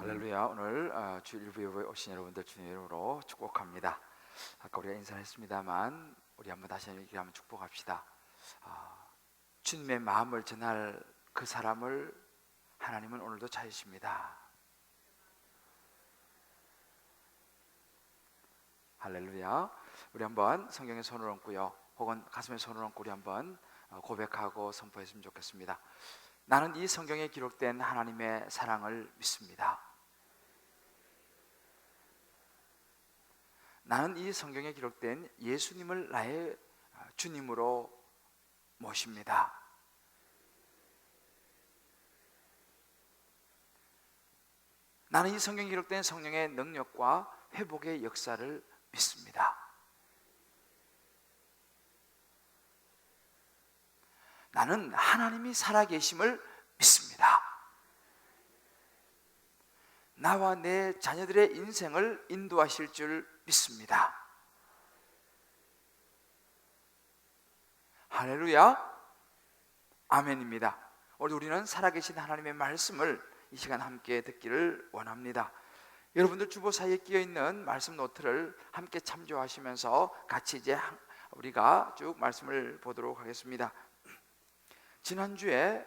할렐루야. 오늘 주 일부에 오신 여러분들 주님 이름으로 축복합니다. 아까 우리가 인사를 했습니다만 우리 한번 다시 한번 축복합시다. 주님의 마음을 전할 그 사람을 하나님은 오늘도 찾으십니다. 할렐루야. 우리 한번 성경에 손을 얹고요, 혹은 가슴에 손을 얹고 우리 한번 고백하고 선포했으면 좋겠습니다. 나는 이 성경에 기록된 하나님의 사랑을 믿습니다. 나는 이 성경에 기록된 예수님을 나의 주님으로 모십니다. 나는 이 성경에 기록된 성령의 능력과 회복의 역사를 믿습니다. 나는 하나님이 살아계심을 믿습니다. 나와 내 자녀들의 인생을 인도하실 줄 믿습니다. 할렐루야. 아멘입니다. 오늘 우리는 살아계신 하나님의 말씀을 이 시간 함께 듣기를 원합니다. 여러분들 주보 사이에 끼어있는 말씀 노트를 함께 참조하시면서 같이 이제 우리가 쭉 말씀을 보도록 하겠습니다. 지난주에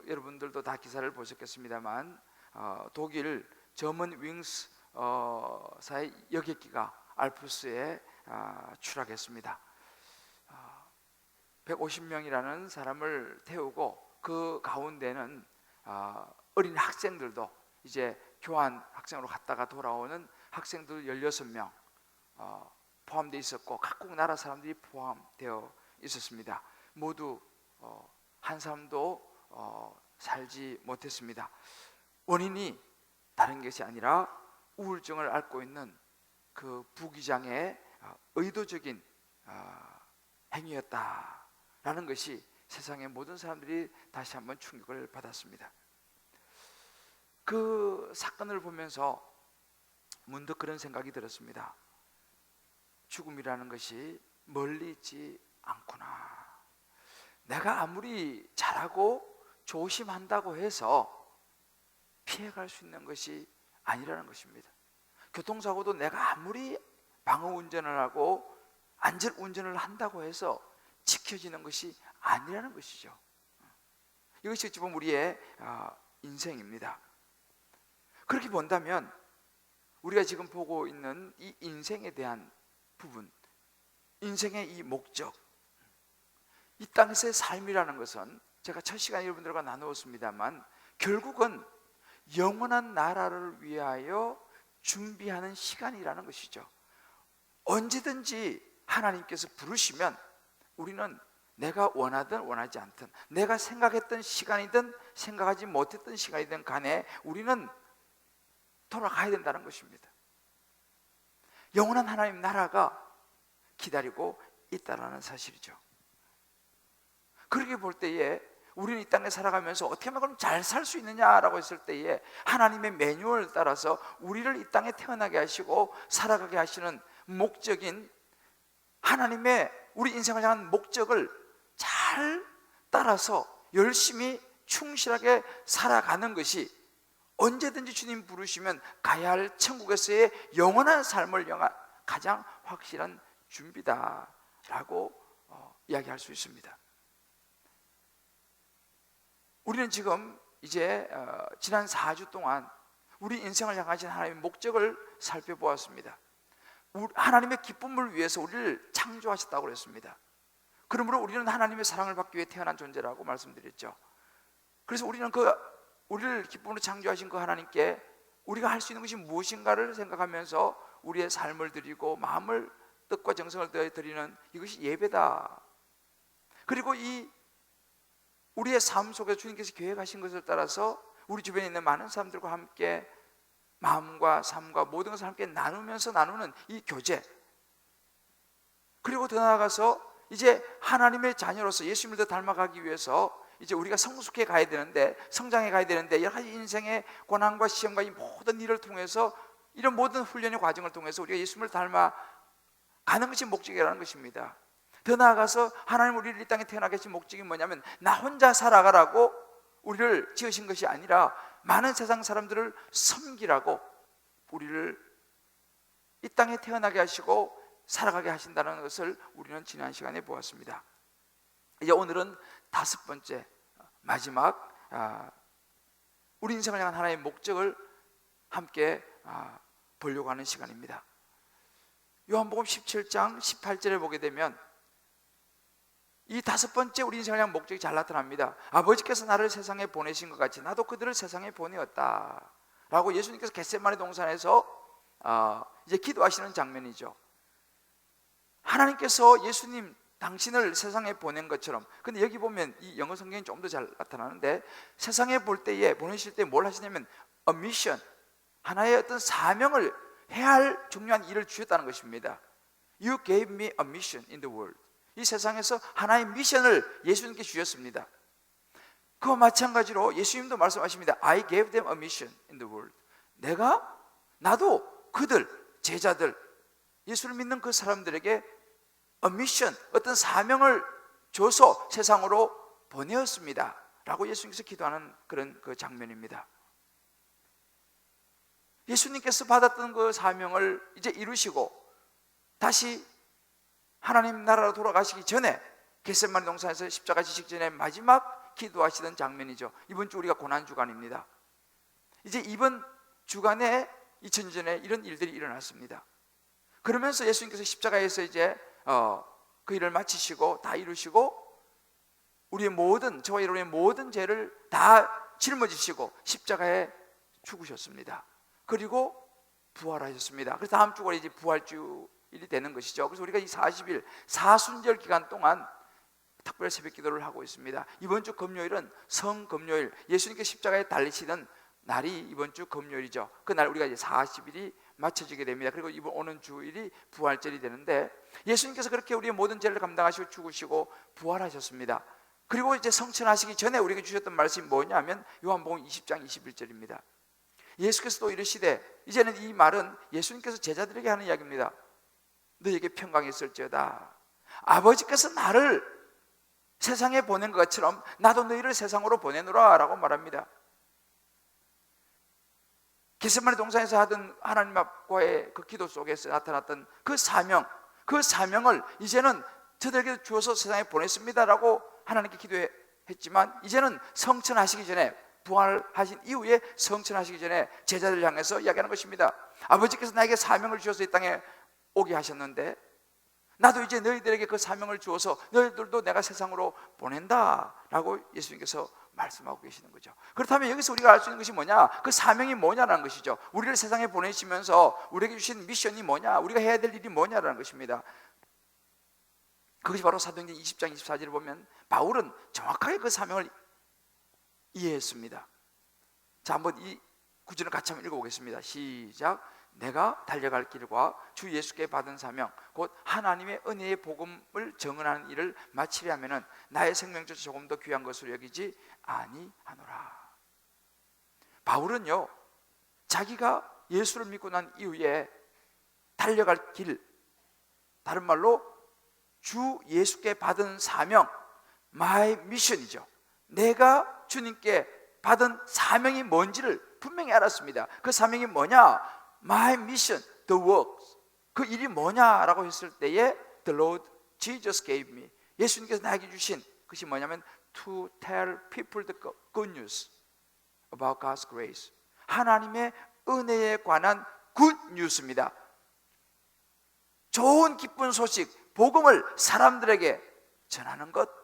여러분들도 다 기사를 보셨겠습니다만 독일 저먼 윙스 사의 여객기가 알프스에 추락했습니다. 150명이라는 사람을 태우고 그 가운데는 어린 학생들도 이제 교환 학생으로 갔다가 돌아오는 학생들 16명 포함되어 있었고 각국 나라 사람들이 포함되어 있었습니다. 모두 한 사람도 살지 못했습니다. 원인이 다른 것이 아니라 우울증을 앓고 있는 그 부기장의 의도적인 행위였다라는 것이 세상의 모든 사람들이 다시 한번 충격을 받았습니다. 그 사건을 보면서 문득 그런 생각이 들었습니다. 죽음이라는 것이 멀리 있지 않구나. 내가 아무리 잘하고 조심한다고 해서 피해갈 수 있는 것이 아니라는 것입니다. 교통사고도 내가 아무리 방어 운전을 하고 안전 운전을 한다고 해서 지켜지는 것이 아니라는 것이죠. 이것이 어찌 보면 우리의 인생입니다. 그렇게 본다면 우리가 지금 보고 있는 이 인생에 대한 부분, 인생의 이 목적, 이 땅에서의 삶이라는 것은 제가 첫 시간에 여러분들과 나누었습니다만 결국은 영원한 나라를 위하여 준비하는 시간이라는 것이죠. 언제든지 하나님께서 부르시면 우리는 내가 원하든 원하지 않든, 내가 생각했던 시간이든 생각하지 못했던 시간이든 간에 우리는 돌아가야 된다는 것입니다. 영원한 하나님 나라가 기다리고 있다는 사실이죠. 그렇게 볼 때에 우리는 이 땅에 살아가면서 어떻게 하면 그럼 잘 살 수 있느냐라고 했을 때에 하나님의 매뉴얼을 따라서 우리를 이 땅에 태어나게 하시고 살아가게 하시는 목적인 하나님의 우리 인생을 향한 목적을 잘 따라서 열심히 충실하게 살아가는 것이 언제든지 주님 부르시면 가야 할 천국에서의 영원한 삶을 향한 가장 확실한 준비다라고 이야기할 수 있습니다. 우리는 지금 이제 지난 4주 동안 우리 인생을 향하신 하나님의 목적을 살펴보았습니다. 하나님의 기쁨을 위해서 우리를 창조하셨다고 그랬습니다. 그러므로 우리는 하나님의 사랑을 받기 위해 태어난 존재라고 말씀드렸죠. 그래서 우리는 우리를 기쁨으로 창조하신 그 하나님께 우리가 할 수 있는 것이 무엇인가를 생각하면서 우리의 삶을 드리고 마음을 뜻과 정성을 다해 드리는 이것이 예배다. 그리고 우리의 삶 속에 주님께서 계획하신 것을 따라서 우리 주변에 있는 많은 사람들과 함께 마음과 삶과 모든 것을 함께 나누면서 나누는 이 교제, 그리고 더 나아가서 이제 하나님의 자녀로서 예수님을 더 닮아가기 위해서 이제 우리가 성숙해 가야 되는데, 성장해 가야 되는데 여러 가지 인생의 고난과 시험과 이 모든 일을 통해서, 이런 모든 훈련의 과정을 통해서 우리가 예수님을 닮아가는 것이 목적이라는 것입니다. 더 나아가서 하나님 우리를 이 땅에 태어나게 하신 목적이 뭐냐면 나 혼자 살아가라고 우리를 지으신 것이 아니라 많은 세상 사람들을 섬기라고 우리를 이 땅에 태어나게 하시고 살아가게 하신다는 것을 우리는 지난 시간에 보았습니다. 이제 오늘은 다섯 번째, 마지막 우리 인생을 향한 하나의 목적을 함께 보려고 하는 시간입니다. 요한복음 17장 18절에 보게 되면 이 다섯 번째 우리 인생을 향한 목적이 잘 나타납니다. 아버지께서 나를 세상에 보내신 것 같이 나도 그들을 세상에 보내었다 라고 예수님께서 겟세마네 동산에서 이제 기도하시는 장면이죠. 하나님께서 예수님 당신을 세상에 보낸 것처럼, 근데 여기 보면 이 영어 성경이 좀 더 잘 나타나는데, 세상에 볼 때에 보내실 때 뭘 하시냐면 a mission, 하나의 어떤 사명을 해야 할 중요한 일을 주셨다는 것입니다. You gave me a mission in the world. 이 세상에서 하나의 미션을 예수님께 주셨습니다. 그와 마찬가지로 예수님도 말씀하십니다. I gave them a mission in the world. 나도 그들, 제자들, 예수를 믿는 그 사람들에게 a mission, 어떤 사명을 줘서 세상으로 보내었습니다 라고 예수님께서 기도하는 그런 그 장면입니다. 예수님께서 받았던 그 사명을 이제 이루시고 다시 하나님 나라로 돌아가시기 전에 겟세마네 동산에서 십자가 지식 전에 마지막 기도하시던 장면이죠. 이번 주 우리가 고난주간입니다. 이제 이번 주간에 2000년 전에 이런 일들이 일어났습니다. 그러면서 예수님께서 십자가에서 이제 그 일을 마치시고 다 이루시고 우리의 모든, 저와 여러분의 모든 죄를 다 짊어지시고 십자가에 죽으셨습니다. 그리고 부활하셨습니다. 그래서 다음 주가 이제 부활주일이 되는 것이죠. 그래서 우리가 이 40일 사순절 기간 동안 특별 새벽 기도를 하고 있습니다. 이번 주 금요일은 성금요일, 예수님께서 십자가에 달리시는 날이 이번 주 금요일이죠. 그날 우리가 이제 40일이 맞춰지게 됩니다. 그리고 이번 오는 주일이 부활절이 되는데, 예수님께서 그렇게 우리의 모든 죄를 감당하시고 죽으시고 부활하셨습니다. 그리고 이제 성천하시기 전에 우리에게 주셨던 말씀이 뭐냐면 요한복음 20장 21절입니다. 예수께서 또 이르시되, 이제는 이 말은 예수님께서 제자들에게 하는 이야기입니다. 너에게 평강이 있을지어다. 아버지께서 나를 세상에 보낸 것처럼 나도 너희를 세상으로 보내노라 라고 말합니다. 겟세마네 동산에서 하던 하나님 앞과의 그 기도 속에서 나타났던 그 사명을 이제는 저들에게 주어서 세상에 보냈습니다라고 하나님께 기도했지만, 이제는 성천하시기 전에, 부활하신 이후에 성천하시기 전에 제자들을 향해서 이야기하는 것입니다. 아버지께서 나에게 사명을 주셔서 이 땅에 오게 하셨는데 나도 이제 너희들에게 그 사명을 주어서 너희들도 내가 세상으로 보낸다 라고 예수님께서 말씀하고 계시는 거죠. 그렇다면 여기서 우리가 알 수 있는 것이 뭐냐, 그 사명이 뭐냐라는 것이죠. 우리를 세상에 보내시면서 우리에게 주신 미션이 뭐냐, 우리가 해야 될 일이 뭐냐라는 것입니다. 그것이 바로 사도행전 20장 24절을 보면 바울은 정확하게 그 사명을 이해했습니다. 자, 한번 이 구절을 같이 한번 읽어보겠습니다. 시작. 내가 달려갈 길과 주 예수께 받은 사명 곧 하나님의 은혜의 복음을 증언하는 일을 마치려 하면은 나의 생명조차 조금 더 귀한 것으로 여기지 아니하노라. 바울은요, 자기가 예수를 믿고 난 이후에 달려갈 길, 다른 말로 주 예수께 받은 사명, my mission이죠. 내가 주님께 받은 사명이 뭔지를 분명히 알았습니다. 그 사명이 뭐냐? My mission, the works. 그 일이 뭐냐라고 했을 때에 The Lord Jesus gave me. 예수님께서 나에게 주신 것이 뭐냐면 To tell people the good news about God's grace. 하나님의 은혜에 관한 good news입니다. 좋은 기쁜 소식, 복음을 사람들에게 전하는 것,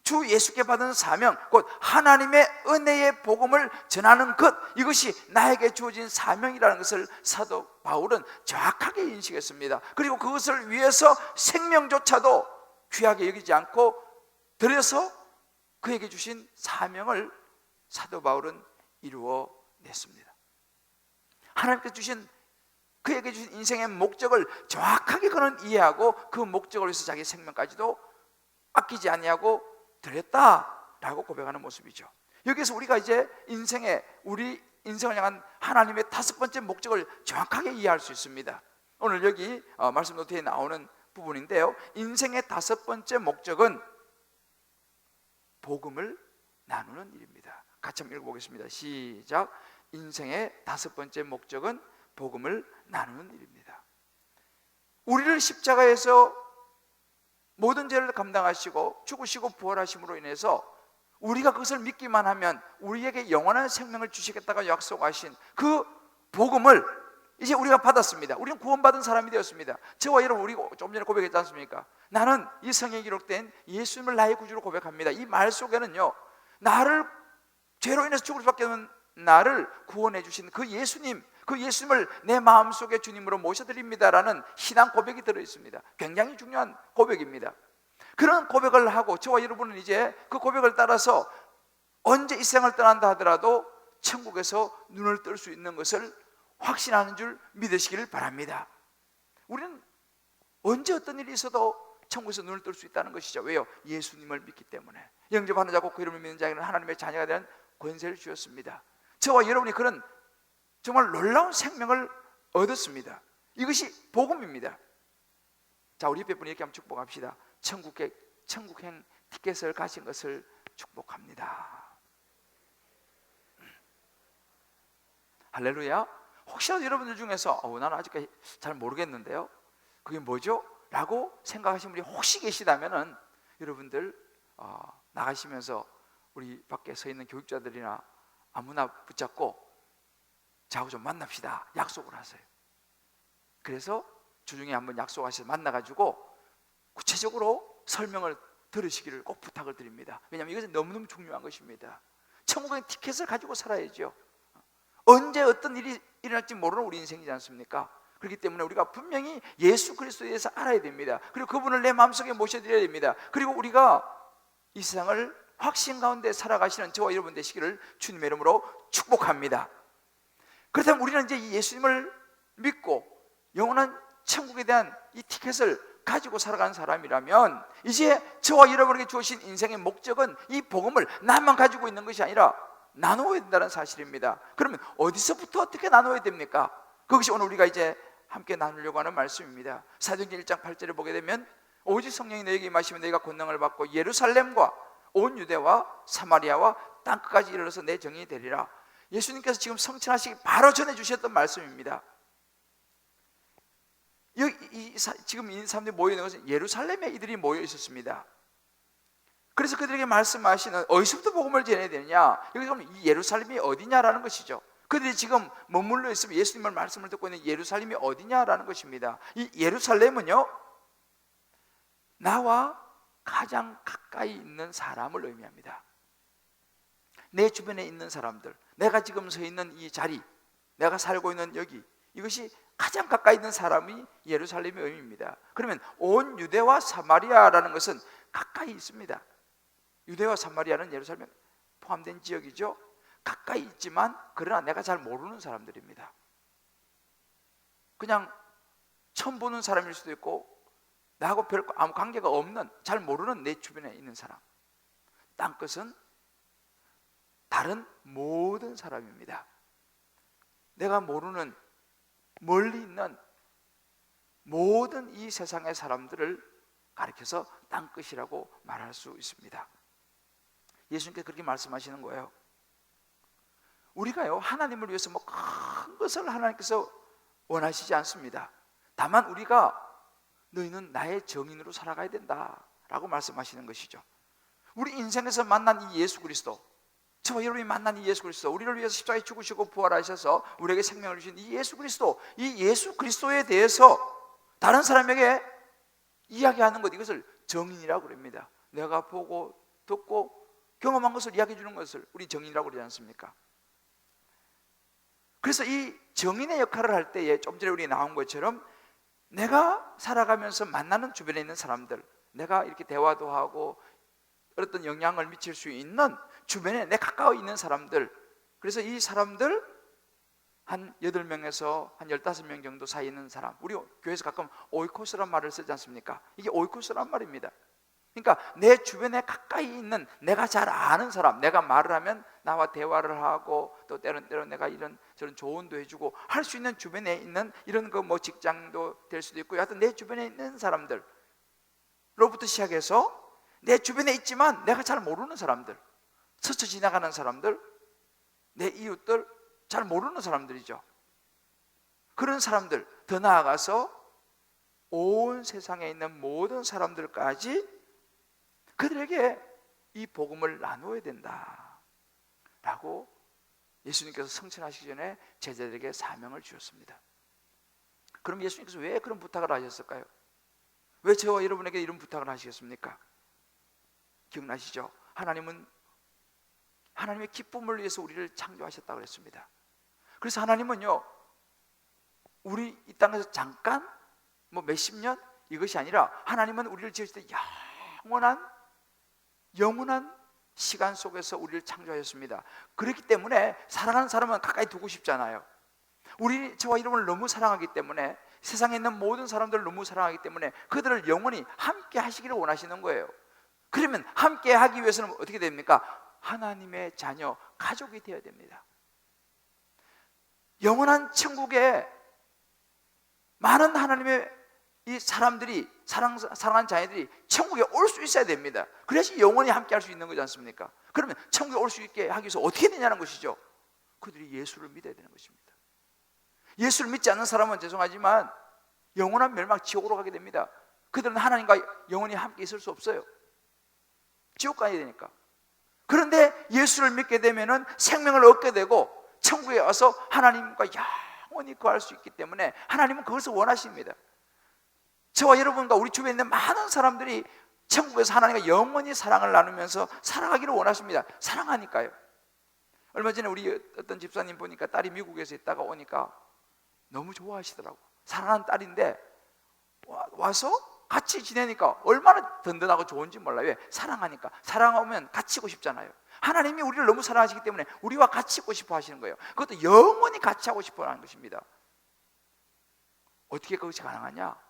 주 예수께 받은 사명, 곧 하나님의 은혜의 복음을 전하는 것, 이것이 나에게 주어진 사명이라는 것을 사도 바울은 정확하게 인식했습니다. 그리고 그것을 위해서 생명조차도 귀하게 여기지 않고 들여서 그에게 주신 사명을 사도 바울은 이루어냈습니다. 하나님께서 주신, 그에게 주신 인생의 목적을 정확하게 그는 이해하고 그 목적을 위해서 자기 생명까지도 아끼지 아니하고 드렸다라고 고백하는 모습이죠. 여기서 우리가 이제 우리 인생을 향한 하나님의 다섯 번째 목적을 정확하게 이해할 수 있습니다. 오늘 여기 말씀 노트에 나오는 부분인데요, 인생의 다섯 번째 목적은 복음을 나누는 일입니다. 같이 한번 읽어보겠습니다. 시작. 인생의 5번째 목적은 복음을 나누는 일입니다. 우리를 십자가에서 모든 죄를 감당하시고 죽으시고 부활하심으로 인해서 우리가 그것을 믿기만 하면 우리에게 영원한 생명을 주시겠다고 약속하신 그 복음을 이제 우리가 받았습니다. 우리는 구원받은 사람이 되었습니다. 저와 여러분, 우리 좀 전에 고백했지 않습니까? 나는 이 성경에 기록된 예수님을 나의 구주로 고백합니다. 이 말 속에는요, 나를 죄로 인해서 죽을 수밖에 없는 나를 구원해 주신 그 예수님, 그 예수님을 내 마음속에 주님으로 모셔드립니다라는 신앙 고백이 들어있습니다. 굉장히 중요한 고백입니다. 그런 고백을 하고 저와 여러분은 이제 그 고백을 따라서 언제 이 세상을 떠난다 하더라도 천국에서 눈을 뜰 수 있는 것을 확신하는 줄 믿으시기를 바랍니다. 우리는 언제 어떤 일이 있어도 천국에서 눈을 뜰 수 있다는 것이죠. 왜요? 예수님을 믿기 때문에. 영접하는 자고 그 이름을 믿는 자에게는 하나님의 자녀가 되는 권세를 주셨습니다. 저와 여러분이 그런 정말 놀라운 생명을 얻었습니다. 이것이 복음입니다. 자, 우리 옆에 분 이렇게 한번 축복합시다. 천국행 티켓을 가진 것을 축복합니다. 할렐루야. 혹시라도 여러분들 중에서 나는 아직까지 잘 모르겠는데요, 그게 뭐죠? 라고 생각하시는 분이 혹시 계시다면은 여러분들 나가시면서 우리 밖에 서 있는 교육자들이나 아무나 붙잡고 저하고 좀 만납시다 약속을 하세요. 그래서 주중에 한번 약속하셔서 만나가지고 구체적으로 설명을 들으시기를 꼭 부탁을 드립니다. 왜냐하면 이것은 너무너무 중요한 것입니다. 천국의 티켓을 가지고 살아야죠. 언제 어떤 일이 일어날지 모르는 우리 인생이지 않습니까? 그렇기 때문에 우리가 분명히 예수 그리스도에 대해서 알아야 됩니다. 그리고 그분을 내 마음속에 모셔드려야 됩니다. 그리고 우리가 이 세상을 확신 가운데 살아가시는 저와 여러분 되시기를 주님의 이름으로 축복합니다. 그렇다면 우리는 이제 이 예수님을 믿고 영원한 천국에 대한 이 티켓을 가지고 살아가는 사람이라면 이제 저와 여러분에게 주어진 인생의 목적은 이 복음을 나만 가지고 있는 것이 아니라 나누어야 된다는 사실입니다. 그러면 어디서부터 어떻게 나누어야 됩니까? 그것이 오늘 우리가 이제 함께 나누려고 하는 말씀입니다. 사도행전 1장 8절을 보게 되면 오직 성령이 너에게 임하시면 너희가 권능을 받고 예루살렘과 온 유대와 사마리아와 땅끝까지 이르러서 내 정인이 되리라. 예수님께서 지금 성천하시기 바로 전해 주셨던 말씀입니다. 지금 이 사람들이 모여 있는 것은 예루살렘에 이들이 모여 있었습니다. 그래서 그들에게 말씀하시는 어디서부터 복음을 전해야 되느냐, 여기서 보면 이 예루살렘이 어디냐라는 것이죠. 그들이 지금 머물러 있으면 예수님의 말씀을 듣고 있는 예루살렘이 어디냐라는 것입니다. 이 예루살렘은요, 나와 가장 가까이 있는 사람을 의미합니다. 내 주변에 있는 사람들, 내가 지금 서 있는 이 자리, 내가 살고 있는 여기, 이것이 가장 가까이 있는 사람이 예루살렘의 의미입니다. 그러면 온 유대와 사마리아라는 것은 가까이 있습니다. 유대와 사마리아는 예루살렘에 포함된 지역이죠. 가까이 있지만 그러나 내가 잘 모르는 사람들입니다. 그냥 처음 보는 사람일 수도 있고 나하고 별 아무 관계가 없는, 잘 모르는 내 주변에 있는 사람. 땅끝은 다른 모든 사람입니다. 내가 모르는 멀리 있는 모든 이 세상의 사람들을 가리켜서 땅끝이라고 말할 수 있습니다. 예수님께서 그렇게 말씀하시는 거예요. 우리가요, 하나님을 위해서 뭐 큰 것을 하나님께서 원하시지 않습니다. 다만 우리가 너희는 나의 정인으로 살아가야 된다라고 말씀하시는 것이죠. 우리 인생에서 만난 이 예수 그리스도, 저와 여러분이 만난 이 예수 그리스도, 우리를 위해서 십자가에 죽으시고 부활하셔서 우리에게 생명을 주신 이 예수 그리스도, 이 예수 그리스도에 대해서 다른 사람에게 이야기하는 것, 이것을 정인이라고 그럽니다. 내가 보고 듣고 경험한 것을 이야기해 주는 것을 우리 정인이라고 그러지 않습니까? 그래서 이 정인의 역할을 할 때에 좀 전에 우리 나온 것처럼 내가 살아가면서 만나는 주변에 있는 사람들, 내가 이렇게 대화도 하고 어떤 영향을 미칠 수 있는 주변에 내 가까이 있는 사람들, 그래서 이 사람들 한 8명에서 한 15명 정도 사이에 있는 사람, 우리 교회에서 가끔 오이코스란 말을 쓰지 않습니까? 이게 오이코스란 말입니다. 그러니까 내 주변에 가까이 있는, 내가 잘 아는 사람, 내가 말을 하면 나와 대화를 하고 또 때론 내가 이런 저런 조언도 해주고 할 수 있는 주변에 있는 이런 거 뭐 직장도 될 수도 있고, 하여튼 내 주변에 있는 사람들로부터 시작해서 내 주변에 있지만 내가 잘 모르는 사람들, 스쳐 지나가는 사람들, 내 이웃들, 잘 모르는 사람들이죠. 그런 사람들, 더 나아가서 온 세상에 있는 모든 사람들까지 그들에게 이 복음을 나누어야 된다 라고 예수님께서 성천하시기 전에 제자들에게 사명을 주셨습니다. 그럼 예수님께서 왜 그런 부탁을 하셨을까요? 왜 저와 여러분에게 이런 부탁을 하시겠습니까? 기억나시죠? 하나님은 하나님의 기쁨을 위해서 우리를 창조하셨다고 그랬습니다. 그래서 하나님은요, 우리 이 땅에서 잠깐 몇십 년 이것이 아니라 하나님은 우리를 지으실 때 영원한 시간 속에서 우리를 창조하셨습니다. 그렇기 때문에 사랑하는 사람은 가까이 두고 싶잖아요. 저와 여러분을 너무 사랑하기 때문에, 세상에 있는 모든 사람들을 너무 사랑하기 때문에 그들을 영원히 함께 하시기를 원하시는 거예요. 그러면 함께 하기 위해서는 어떻게 됩니까? 하나님의 자녀, 가족이 되어야 됩니다. 영원한 천국에 많은 하나님의 이 사람들이, 사랑하는 자녀들이 천국에 올 수 있어야 됩니다. 그래야지 영원히 함께 할 수 있는 거지 않습니까? 그러면 천국에 올 수 있게 하기 위해서 어떻게 되냐는 것이죠. 그들이 예수를 믿어야 되는 것입니다. 예수를 믿지 않는 사람은 죄송하지만 영원한 멸망, 지옥으로 가게 됩니다. 그들은 하나님과 영원히 함께 있을 수 없어요. 지옥 가야 되니까. 그런데 예수를 믿게 되면은 생명을 얻게 되고 천국에 와서 하나님과 영원히 거할 수 있기 때문에 하나님은 그것을 원하십니다. 저와 여러분과 우리 주변에 있는 많은 사람들이 천국에서 하나님과 영원히 사랑을 나누면서 살아가기를 원하십니다. 사랑하니까요. 얼마 전에 우리 어떤 집사님 보니까 딸이 미국에서 있다가 오니까 너무 좋아하시더라고. 사랑하는 딸인데 와서 같이 지내니까 얼마나 든든하고 좋은지 몰라요. 왜? 사랑하니까. 사랑하면 같이 있고 싶잖아요. 하나님이 우리를 너무 사랑하시기 때문에 우리와 같이 있고 싶어 하시는 거예요. 그것도 영원히 같이 하고 싶어 하는 것입니다. 어떻게 그것이 가능하냐?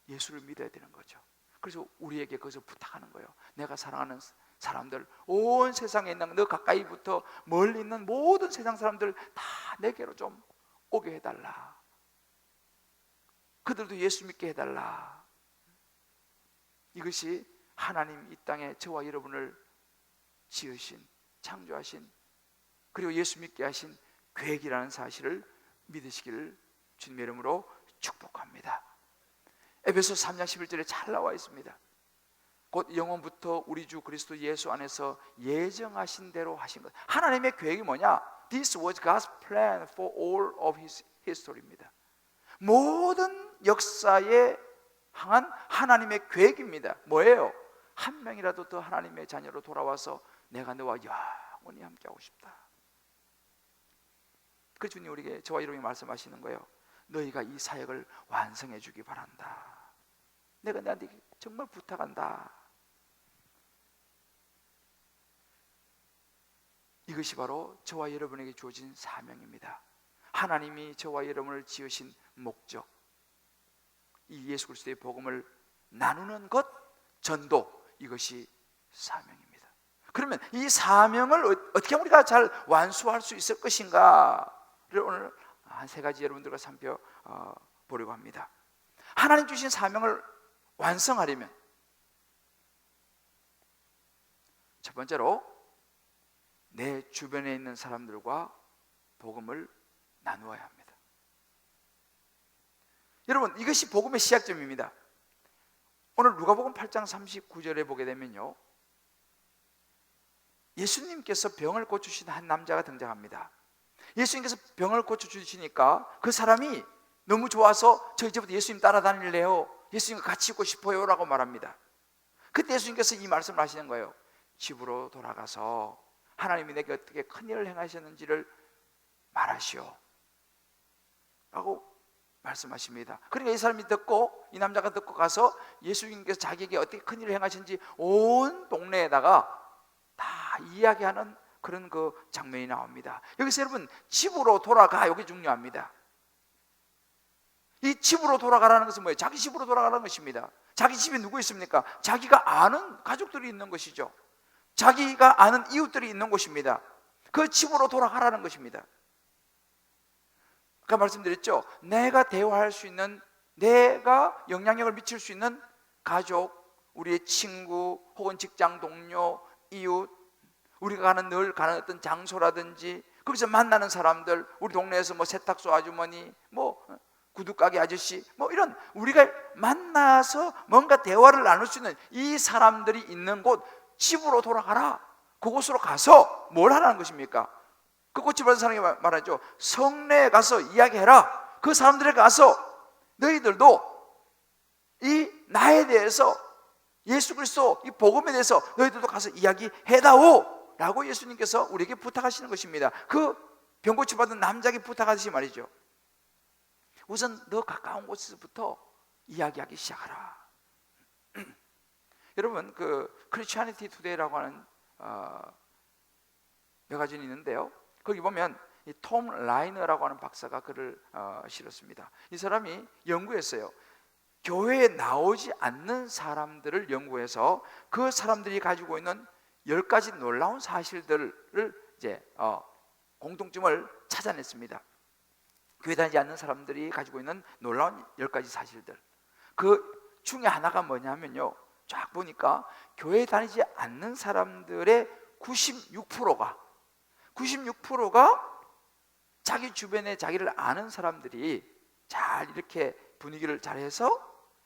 예수를 믿어야 되는 거죠. 그래서 우리에게 그것을 부탁하는 거예요. 내가 사랑하는 사람들, 온 세상에 있는 너 가까이부터 멀리 있는 모든 세상 사람들 다 내게로 좀 오게 해달라. 그들도 예수 믿게 해달라. 이것이 하나님 이 땅에 저와 여러분을 지으신, 창조하신, 그리고 예수 믿게 하신 계획이라는 사실을 믿으시기를 주님의 이름으로 축복합니다. 에베소 3장 11절에 잘 나와 있습니다. 곧 영원부터 우리 주 그리스도 예수 안에서 예정하신 대로 하신 것. 하나님의 계획이 뭐냐? This was God's plan for all of His history입니다. 모든 역사에 향한 하나님의 계획입니다. 뭐예요? 한 명이라도 더 하나님의 자녀로 돌아와서 내가 너와 영원히 함께하고 싶다. 그 주님 우리에게, 저와 여러분이 말씀하시는 거예요. 너희가 이 사역을 완성해 주기 바란다. 내가 너한테 정말 부탁한다. 이것이 바로 저와 여러분에게 주어진 사명입니다. 하나님이 저와 여러분을 지으신 목적, 이 예수 그리스도의 복음을 나누는 것, 전도, 이것이 사명입니다. 그러면 이 사명을 어떻게 우리가 잘 완수할 수 있을 것인가를 오늘 한 세 가지 여러분들과 살펴보려고 합니다. 하나님 주신 사명을 완성하려면 첫 번째로 내 주변에 있는 사람들과 복음을 나누어야 합니다. 여러분, 이것이 복음의 시작점입니다. 오늘 누가복음 8장 39절에 보게 되면요, 예수님께서 병을 고치신 한 남자가 등장합니다. 예수님께서 병을 고쳐주시니까 그 사람이 너무 좋아서 저 이제부터 예수님 따라다닐래요, 예수님과 같이 있고 싶어요 라고 말합니다. 그때 예수님께서 이 말씀을 하시는 거예요. 집으로 돌아가서 하나님이 내게 어떻게 큰 일을 행하셨는지를 말하시오 라고 말씀하십니다. 그러니까 이 사람이 듣고, 이 남자가 듣고 가서 예수님께서 자기에게 어떻게 큰 일을 행하셨는지 온 동네에다가 다 이야기하는 그런 그 장면이 나옵니다. 여기서 여러분, 집으로 돌아가, 여기 중요합니다. 이 집으로 돌아가라는 것은 뭐예요? 자기 집으로 돌아가라는 것입니다. 자기 집에 누구 있습니까? 자기가 아는 가족들이 있는 것이죠. 자기가 아는 이웃들이 있는 곳입니다. 그 집으로 돌아가라는 것입니다. 아까 말씀드렸죠? 내가 대화할 수 있는, 내가 영향력을 미칠 수 있는 가족, 우리의 친구 혹은 직장 동료, 이웃, 우리가 늘 가는 어떤 장소라든지 거기서 만나는 사람들, 우리 동네에서 뭐 세탁소 아주머니, 뭐 구두가게 아저씨, 뭐 이런 우리가 만나서 뭔가 대화를 나눌 수 있는 이 사람들이 있는 곳, 집으로 돌아가라. 그곳으로 가서 뭘 하라는 것입니까? 그 꽃집 받은 사람이 말하죠. 성내에 가서 이야기해라. 그 사람들에 가서 너희들도 이 나에 대해서, 예수 그리스도 이 복음에 대해서 너희들도 가서 이야기해다오 라고 예수님께서 우리에게 부탁하시는 것입니다. 그 병고치 받은 남자에게 부탁하듯이 말이죠. 우선 너 가까운 곳에서부터 이야기하기 시작하라. 여러분, 그 크리스티애니티 투데이라고 하는 매거진이 있는데요, 거기 보면 이 톰 라이너라고 하는 박사가 글을 실었습니다. 이 사람이 연구했어요. 교회에 나오지 않는 사람들을 연구해서 그 사람들이 가지고 있는 10가지 놀라운 사실들을 이제 공통점을 찾아냈습니다. 교회 다니지 않는 사람들이 가지고 있는 놀라운 10가지 사실들. 그 중에 하나가 뭐냐면요, 쫙 보니까 교회 다니지 않는 사람들의 96%가 자기 주변에 자기를 아는 사람들이 잘 이렇게 분위기를 잘해서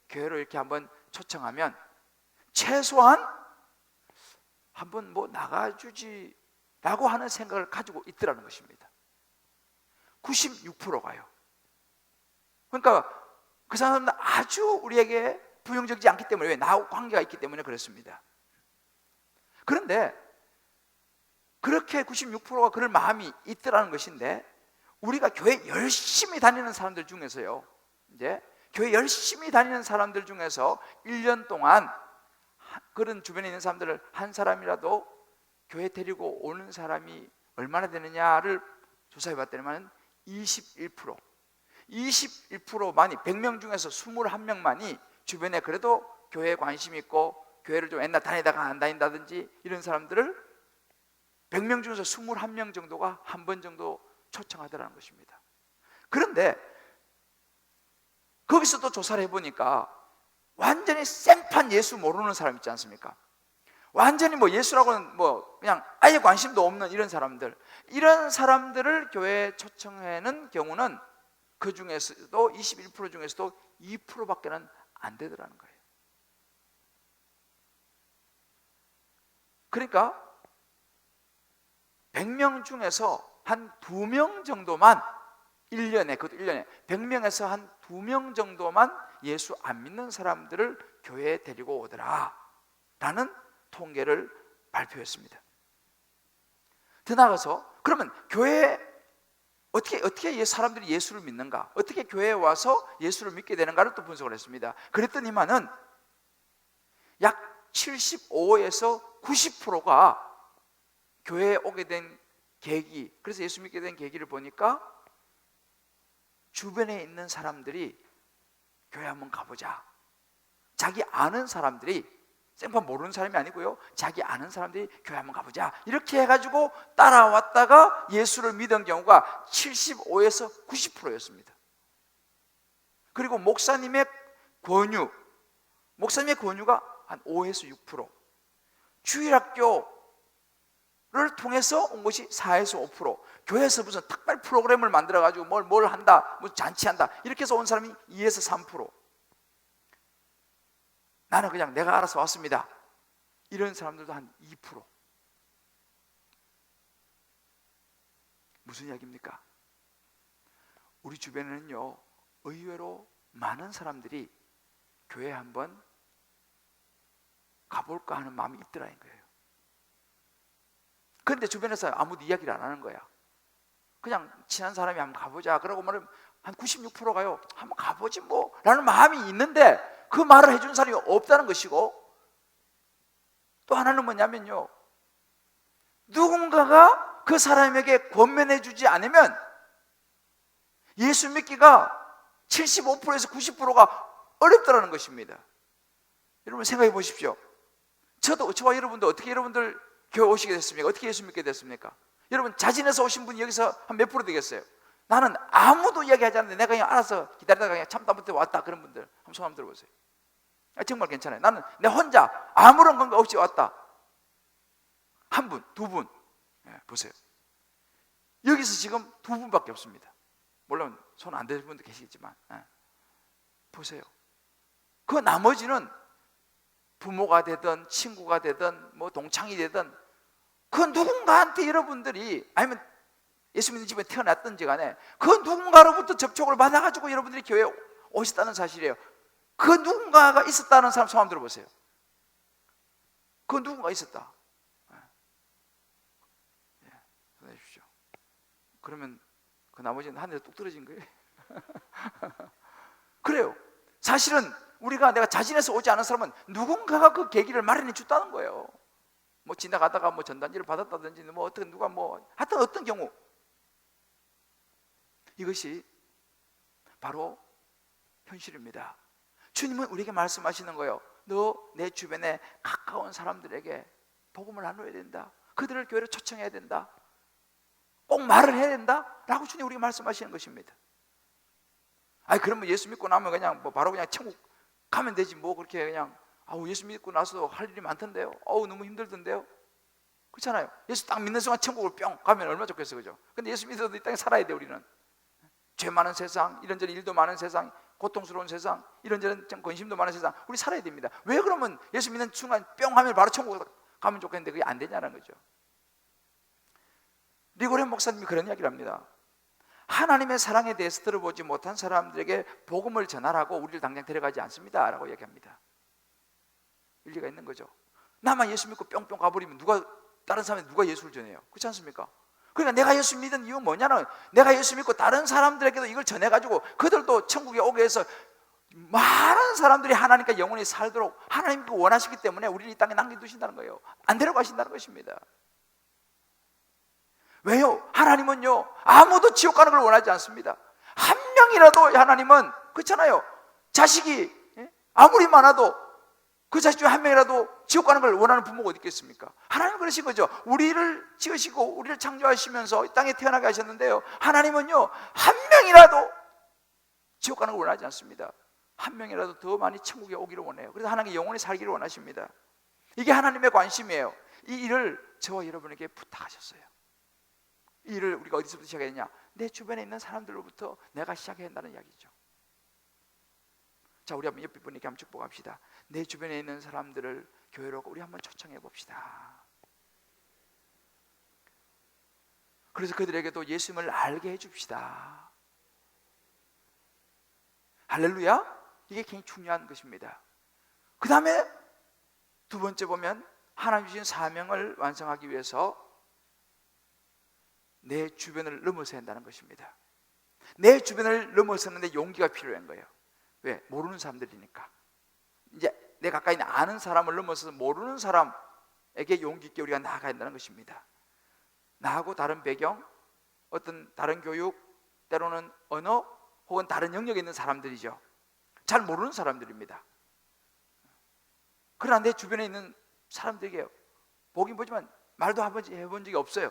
교회로 이렇게 한번 초청하면 최소한 한번 뭐 나가주지 라고 하는 생각을 가지고 있더라는 것입니다. 96%가요. 그러니까 그 사람은 아주 우리에게 부정적이지 않기 때문에, 왜? 나하고 관계가 있기 때문에 그렇습니다. 그런데 그렇게 96%가 그럴 마음이 있더라는 것인데, 우리가 교회 열심히 다니는 사람들 중에서요, 이제 교회 열심히 다니는 사람들 중에서 1년 동안 그런 주변에 있는 사람들을 한 사람이라도 교회 데리고 오는 사람이 얼마나 되느냐를 조사해 봤더니만 21%만이, 100명 중에서 21명만이 주변에 그래도 교회에 관심이 있고 교회를 좀 옛날 다니다가 안 다닌다든지 이런 사람들을 100명 중에서 21명 정도가 한 번 정도 초청하더라는 것입니다. 그런데 거기서 또 조사를 해보니까 완전히 생판 예수 모르는 사람 있지 않습니까? 완전히 뭐 예수라고는 뭐 그냥 아예 관심도 없는 이런 사람들을 교회에 초청하는 경우는 그 중에서도 21% 중에서도 2%밖에는 안 되더라는 거예요. 그러니까 100명 중에서 한 2명 정도만 1년에, 그것도 1년에 100명에서 한 2명 정도만 예수 안 믿는 사람들을 교회에 데리고 오더라 라는 통계를 발표했습니다. 더 나아가서 그러면 교회에 어떻게 사람들이 예수를 믿는가, 어떻게 교회에 와서 예수를 믿게 되는가를 또 분석을 했습니다. 그랬더니만은 약 75에서 90%가 교회에 오게 된 계기, 그래서 예수 믿게 된 계기를 보니까 주변에 있는 사람들이 교회 한번 가보자, 자기 아는 사람들이, 생판 모르는 사람이 아니고요, 자기 아는 사람들이 교회 한번 가보자 이렇게 해가지고 따라왔다가 예수를 믿은 경우가 75에서 90%였습니다. 그리고 목사님의 권유가 한 5에서 6%, 주일학교를 통해서 온 것이 4에서 5%, 교회에서 무슨 특별 프로그램을 만들어가지고 뭘 한다, 무슨 잔치한다 이렇게 해서 온 사람이 2에서 3%, 나는 그냥 내가 알아서 왔습니다 이런 사람들도 한 2%. 무슨 이야기입니까? 우리 주변에는요, 의외로 많은 사람들이 교회에 한번 가볼까 하는 마음이 있더라는 거예요. 그런데 주변에서 아무도 이야기를 안 하는 거야. 그냥 친한 사람이 한번 가보자 그러고 말하면 한 96%가요 한번 가보지 뭐 라는 마음이 있는데 그 말을 해주는 사람이 없다는 것이고, 또 하나는 뭐냐면요, 누군가가 그 사람에게 권면해 주지 않으면 예수 믿기가 75%에서 90%가 어렵다는 것입니다. 여러분 생각해 보십시오. 저와 여러분도 어떻게 여러분들 교회 오시게 됐습니까? 어떻게 예수 믿게 됐습니까? 여러분 자진해서 오신 분이 여기서 한 몇 프로 되겠어요? 나는 아무도 이야기하지 않는데 내가 그냥 알아서 기다리다가 그냥 참다 못해 왔다, 그런 분들 한번 손 한번 들어보세요. 정말 괜찮아요. 나는 내 혼자 아무런 건가 없이 왔다. 한 분, 두 분. 보세요. 여기서 지금 두 분밖에 없습니다. 물론 손 안 대는 분도 계시겠지만 보세요. 그 나머지는 부모가 되든 친구가 되든 뭐 동창이 되든 그 누군가한테 여러분들이, 아니면 예수 믿는 집에 태어났든지 간에 그 누군가로부터 접촉을 받아가지고 여러분들이 교회에 오셨다는 사실이에요. 그 누군가가 있었다는 사람 손 한번 들어보세요. 그 누군가 있었다. 손 내주십시오. 그러면 그 나머지는 하늘에 뚝 떨어진 거예요. 그래요. 사실은 우리가, 내가 자진해서 오지 않은 사람은 누군가가 그 계기를 마련해 줬다는 거예요. 뭐 지나가다가 뭐 전단지를 받았다든지 뭐 어떤 누가 뭐 하여튼 어떤 경우, 이것이 바로 현실입니다. 주님은 우리에게 말씀하시는 거예요. 너 내 주변에 가까운 사람들에게 복음을 나눠야 된다. 그들을 교회로 초청해야 된다. 꼭 말을 해야 된다 라고 주님 우리에게 말씀하시는 것입니다. 아니 그러면 예수 믿고 나면 그냥 뭐 바로 그냥 천국 가면 되지, 뭐 그렇게 그냥 예수 믿고 나서 할 일이 많던데요, 너무 힘들던데요, 그렇잖아요. 예수 딱 믿는 순간 천국을 뿅 가면 얼마나 좋겠어, 그죠? 근데 예수 믿어도 이 땅에 살아야 돼. 우리는 죄 많은 세상, 이런저런 일도 많은 세상, 고통스러운 세상, 이런저런 권심도 많은 세상, 우리 살아야 됩니다. 왜 그러면 예수 믿는 순간 뿅 하면 바로 천국 가면 좋겠는데 그게 안 되냐는 거죠. 리고렌 목사님이 그런 이야기를 합니다. 하나님의 사랑에 대해서 들어보지 못한 사람들에게 복음을 전하라고 우리를 당장 데려가지 않습니다 라고 얘기합니다. 일리가 있는 거죠. 나만 예수 믿고 뿅뿅 가버리면 다른 사람한테 누가 예수를 전해요? 그렇지 않습니까? 그러니까 내가 예수 믿은 이유는 뭐냐면, 내가 예수 믿고 다른 사람들에게도 이걸 전해가지고 그들도 천국에 오게 해서 많은 사람들이 하나님과 영원히 살도록 하나님께 원하시기 때문에 우리를 이 땅에 남겨두신다는 거예요. 안 데려가신다는 것입니다. 왜요? 하나님은요, 아무도 지옥 가는 걸 원하지 않습니다. 한 명이라도, 하나님은 그렇잖아요, 자식이 아무리 많아도 그 자식 중에 한 명이라도 지옥 가는 걸 원하는 부모가 어디 있겠습니까? 하나님은 그러신 거죠. 우리를 지으시고 우리를 창조하시면서 이 땅에 태어나게 하셨는데요, 하나님은요 한 명이라도 지옥 가는 걸 원하지 않습니다. 한 명이라도 더 많이 천국에 오기를 원해요. 그래서 하나님께 영원히 살기를 원하십니다. 이게 하나님의 관심이에요. 이 일을 저와 여러분에게 부탁하셨어요. 이 일을 우리가 어디서부터 시작해야 되냐? 내 주변에 있는 사람들로부터 내가 시작해야 한다는 이야기죠. 자, 우리 한번 옆에 분에게 한번 축복합시다. 내 주변에 있는 사람들을 교회로 우리 한번 초청해 봅시다. 그래서 그들에게도 예수님을 알게 해 줍시다. 할렐루야. 이게 굉장히 중요한 것입니다. 그 다음에 두 번째 보면, 하나님 주신 사명을 완성하기 위해서 내 주변을 넘어서야 한다는 것입니다. 내 주변을 넘어서는데 용기가 필요한 거예요. 왜? 모르는 사람들이니까. 이제 내 가까이 있는 아는 사람을 넘어서서 모르는 사람에게 용기 있게 우리가 나아가야 한다는 것입니다. 나하고 다른 배경, 어떤 다른 교육, 때로는 언어, 혹은 다른 영역에 있는 사람들이죠. 잘 모르는 사람들입니다. 그러나 내 주변에 있는 사람들에게 보긴 보지만 말도 한번 해본 적이 없어요.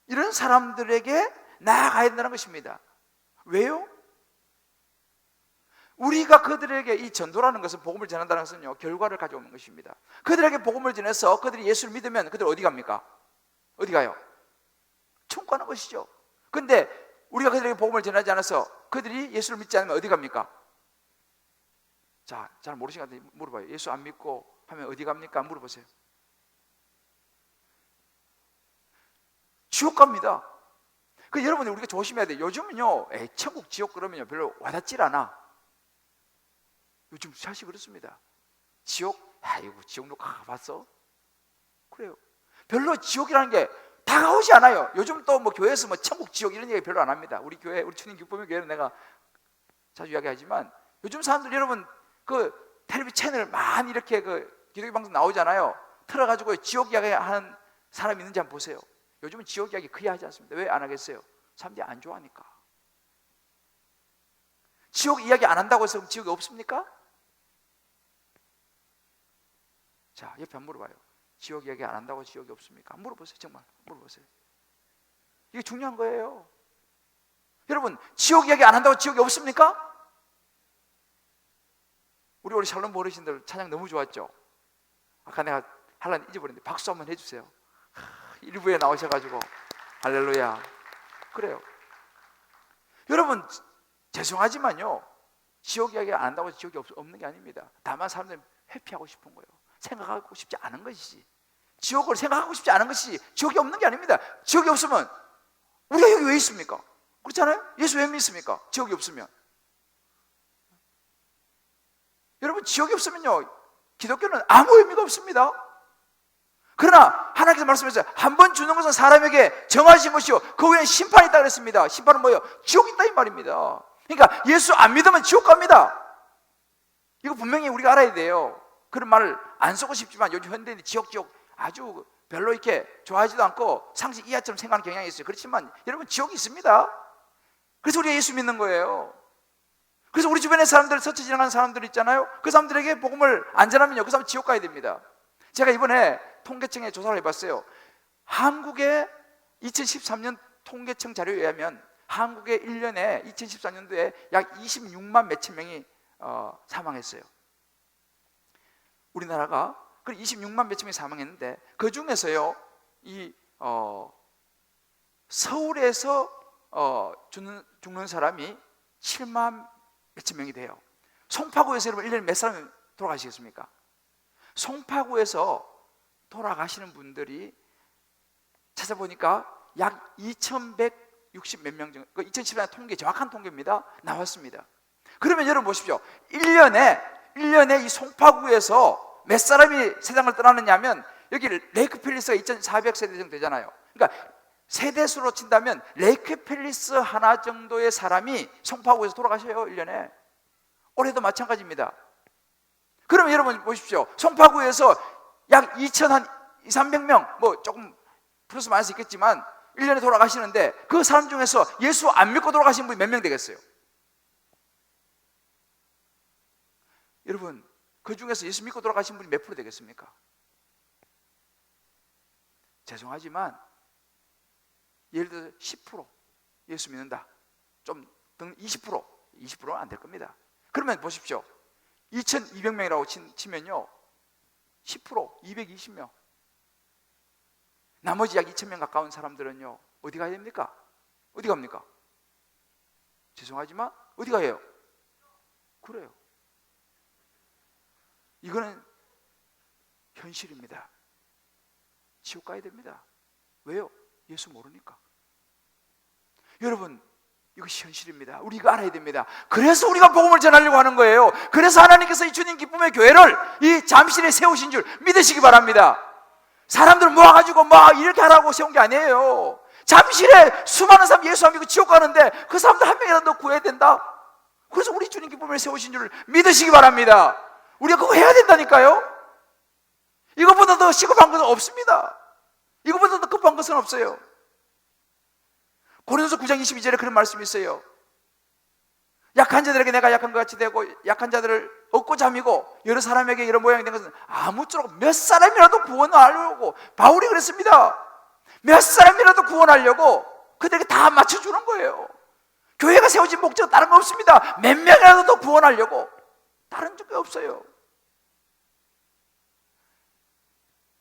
이런 사람들에게 나아가야 된다는 것입니다. 왜요? 우리가 그들에게, 이 전도라는 것은, 복음을 전한다는 것은요, 결과를 가져오는 것입니다. 그들에게 복음을 전해서 그들이 예수를 믿으면 그들 어디 갑니까? 어디 가요? 천국 가는 것이죠. 근데 우리가 그들에게 복음을 전하지 않아서 그들이 예수를 믿지 않으면 어디 갑니까? 자, 잘 모르시는 것 같아요. 물어봐요. 예수 안 믿고 하면 어디 갑니까? 물어보세요. 지옥 갑니다. 그 여러분이 우리가 조심해야 돼요. 요즘은요, 천국 지옥 그러면요 별로 와닿질 않아. 요즘 사실 그렇습니다. 지옥, 아이고 지옥 누가 가봤어? 그래요. 별로 지옥이라는 게 다가오지 않아요. 요즘 또 뭐 교회에서 뭐 천국 지옥 이런 얘기 별로 안 합니다. 우리 교회, 우리 주님 기쁨의 교회는 내가 자주 이야기하지만, 요즘 사람들, 여러분 그 텔레비 채널 많이 이렇게 그 기독교 방송 나오잖아요. 틀어가지고 지옥 이야기 하는 사람 있는지 한번 보세요. 요즘은 지옥 이야기 거의 하지 않습니다. 왜 안 하겠어요? 사람들이 안 좋아하니까. 지옥 이야기 안 한다고 해서 지옥이 없습니까? 자, 옆에 한번 물어봐요. 지옥 이야기 안 한다고 지옥이 없습니까? 물어보세요. 정말 물어보세요. 이게 중요한 거예요. 여러분, 지옥 이야기 안 한다고 지옥이 없습니까? 우리 샬롬 어르신들 찬양 너무 좋았죠? 아까 내가 하려니 잊어버렸는데 박수 한번 해주세요. 일부에 나오셔가지고 할렐루야. 그래요. 여러분 죄송하지만요, 지옥 이야기 안 한다고 해서 지옥이 없는 게 아닙니다. 다만 사람들이 회피하고 싶은 거예요. 생각하고 싶지 않은 것이지, 지옥을 생각하고 싶지 않은 것이 지옥이 없는 게 아닙니다. 지옥이 없으면 우리가 여기 왜 있습니까? 그렇잖아요. 예수 왜 믿습니까? 지옥이 없으면. 여러분 지옥이 없으면요, 기독교는 아무 의미가 없습니다. 그러나 하나님께서 말씀하셨어요. 한 번 주는 것은 사람에게 정하신 것이요, 그 후에는 심판이 있다 그랬습니다. 심판은 뭐예요? 지옥이 있다 이 말입니다. 그러니까 예수 안 믿으면 지옥 갑니다. 이거 분명히 우리가 알아야 돼요. 그런 말을 안 쓰고 싶지만 요즘 현대인이 지옥 아주 별로 이렇게 좋아하지도 않고 상식 이하처럼 생각하는 경향이 있어요. 그렇지만 여러분 지옥이 있습니다. 그래서 우리가 예수 믿는 거예요. 그래서 우리 주변에 사람들, 스쳐 지나가는 사람들 있잖아요. 그 사람들에게 복음을 안 전하면요, 그 사람 지옥 가야 됩니다. 제가 이번에 통계청에 조사를 해봤어요. 한국의 2013년 통계청 자료에 의하면 한국의 1년에 2014년도에 약 26만 몇천 명이 사망했어요. 우리나라가 26만 몇천 명이 사망했는데 그 중에서요, 이 서울에서 죽는 사람이 7만 몇천 명이 돼요. 송파구에서 여러분 1년에 몇 사람이 돌아가시겠습니까? 송파구에서 돌아가시는 분들이 찾아보니까 약 2,160 몇 명 정도, 2014년 통계, 정확한 통계입니다. 나왔습니다. 그러면 여러분 보십시오. 1년에 이 송파구에서 몇 사람이 세상을 떠나느냐 하면, 여기 레이크팰리스가 2,400세대 정도 되잖아요. 그러니까 세대수로 친다면 레이크팰리스 하나 정도의 사람이 송파구에서 돌아가셔요. 1년에. 올해도 마찬가지입니다. 그러면 여러분 보십시오. 송파구에서 약 2,300명, 뭐 조금 플러스 마이너스 있겠지만 1년에 돌아가시는데 그 사람 중에서 예수 안 믿고 돌아가신 분이 몇 명 되겠어요? 여러분 그 중에서 예수 믿고 돌아가신 분이 몇 프로 되겠습니까? 죄송하지만 예를 들어서 10% 예수 믿는다, 좀 20%는 안 될 겁니다. 그러면 보십시오. 2,200명이라고 치면요 10% 220명, 나머지 약 2,000명 가까운 사람들은요 어디 가야 됩니까? 어디 갑니까? 죄송하지만 어디 가요? 그래요. 이거는 현실입니다. 지옥 가야 됩니다. 왜요? 예수 모르니까. 여러분 이것이 현실입니다. 우리 이거 알아야 됩니다. 그래서 우리가 복음을 전하려고 하는 거예요. 그래서 하나님께서 이 주님 기쁨의 교회를 이 잠실에 세우신 줄 믿으시기 바랍니다. 사람들 모아가지고 막 이렇게 하라고 세운 게 아니에요. 잠실에 수많은 사람 예수 안 믿고 지옥 가는데 그 사람들 한 명이라도 더 구해야 된다. 그래서 우리 주님 기쁨을 세우신 줄 믿으시기 바랍니다. 우리가 그거 해야 된다니까요. 이것보다 더 시급한 것은 없습니다. 이것보다 더 급한 것은 없어요. 고린도서 9장 22절에 그런 말씀이 있어요. 약한 자들에게 내가 약한 것 같이 되고 약한 자들을 얻고 잠이고 여러 사람에게 이런 모양이 된 것은 아무쪼록 몇 사람이라도 구원하려고, 바울이 그랬습니다. 몇 사람이라도 구원하려고 그들에게 다 맞춰주는 거예요. 교회가 세워진 목적은 다른 거 없습니다. 몇 명이라도 더 구원하려고, 다른 적이 없어요.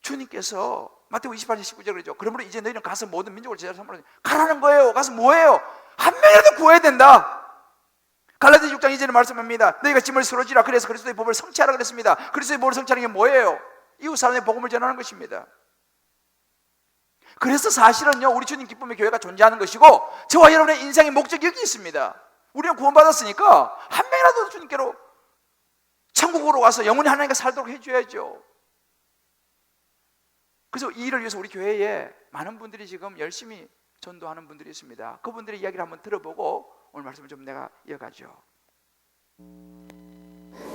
주님께서 마태복음 28장 19절 그러죠. 그러므로 이제 너희는 가서 모든 민족을 제자로 삼으라. 가라는 거예요. 가서 뭐예요? 한 명이라도 구해야 된다. 갈라디아 6장 2절에 말씀합니다. 너희가 짐을 스러지라. 그래서 그리스도의 법을 성취하라 그랬습니다. 그리스도의 법을 성취하는 게 뭐예요? 이웃 사람의 복음을 전하는 것입니다. 그래서 사실은요 우리 주님 기쁨의 교회가 존재하는 것이고 저와 여러분의 인생의 목적이 여기 있습니다. 우리는 구원받았으니까 한 명이라도 주님께로 천국으로 와서 영원히 하나님과 살도록 해줘야죠. 그래서 이 일을 위해서 우리 교회에 많은 분들이 지금 열심히 전도하는 분들이 있습니다. 그분들의 이야기를 한번 들어보고 오늘 말씀을 좀 내가 이어가죠.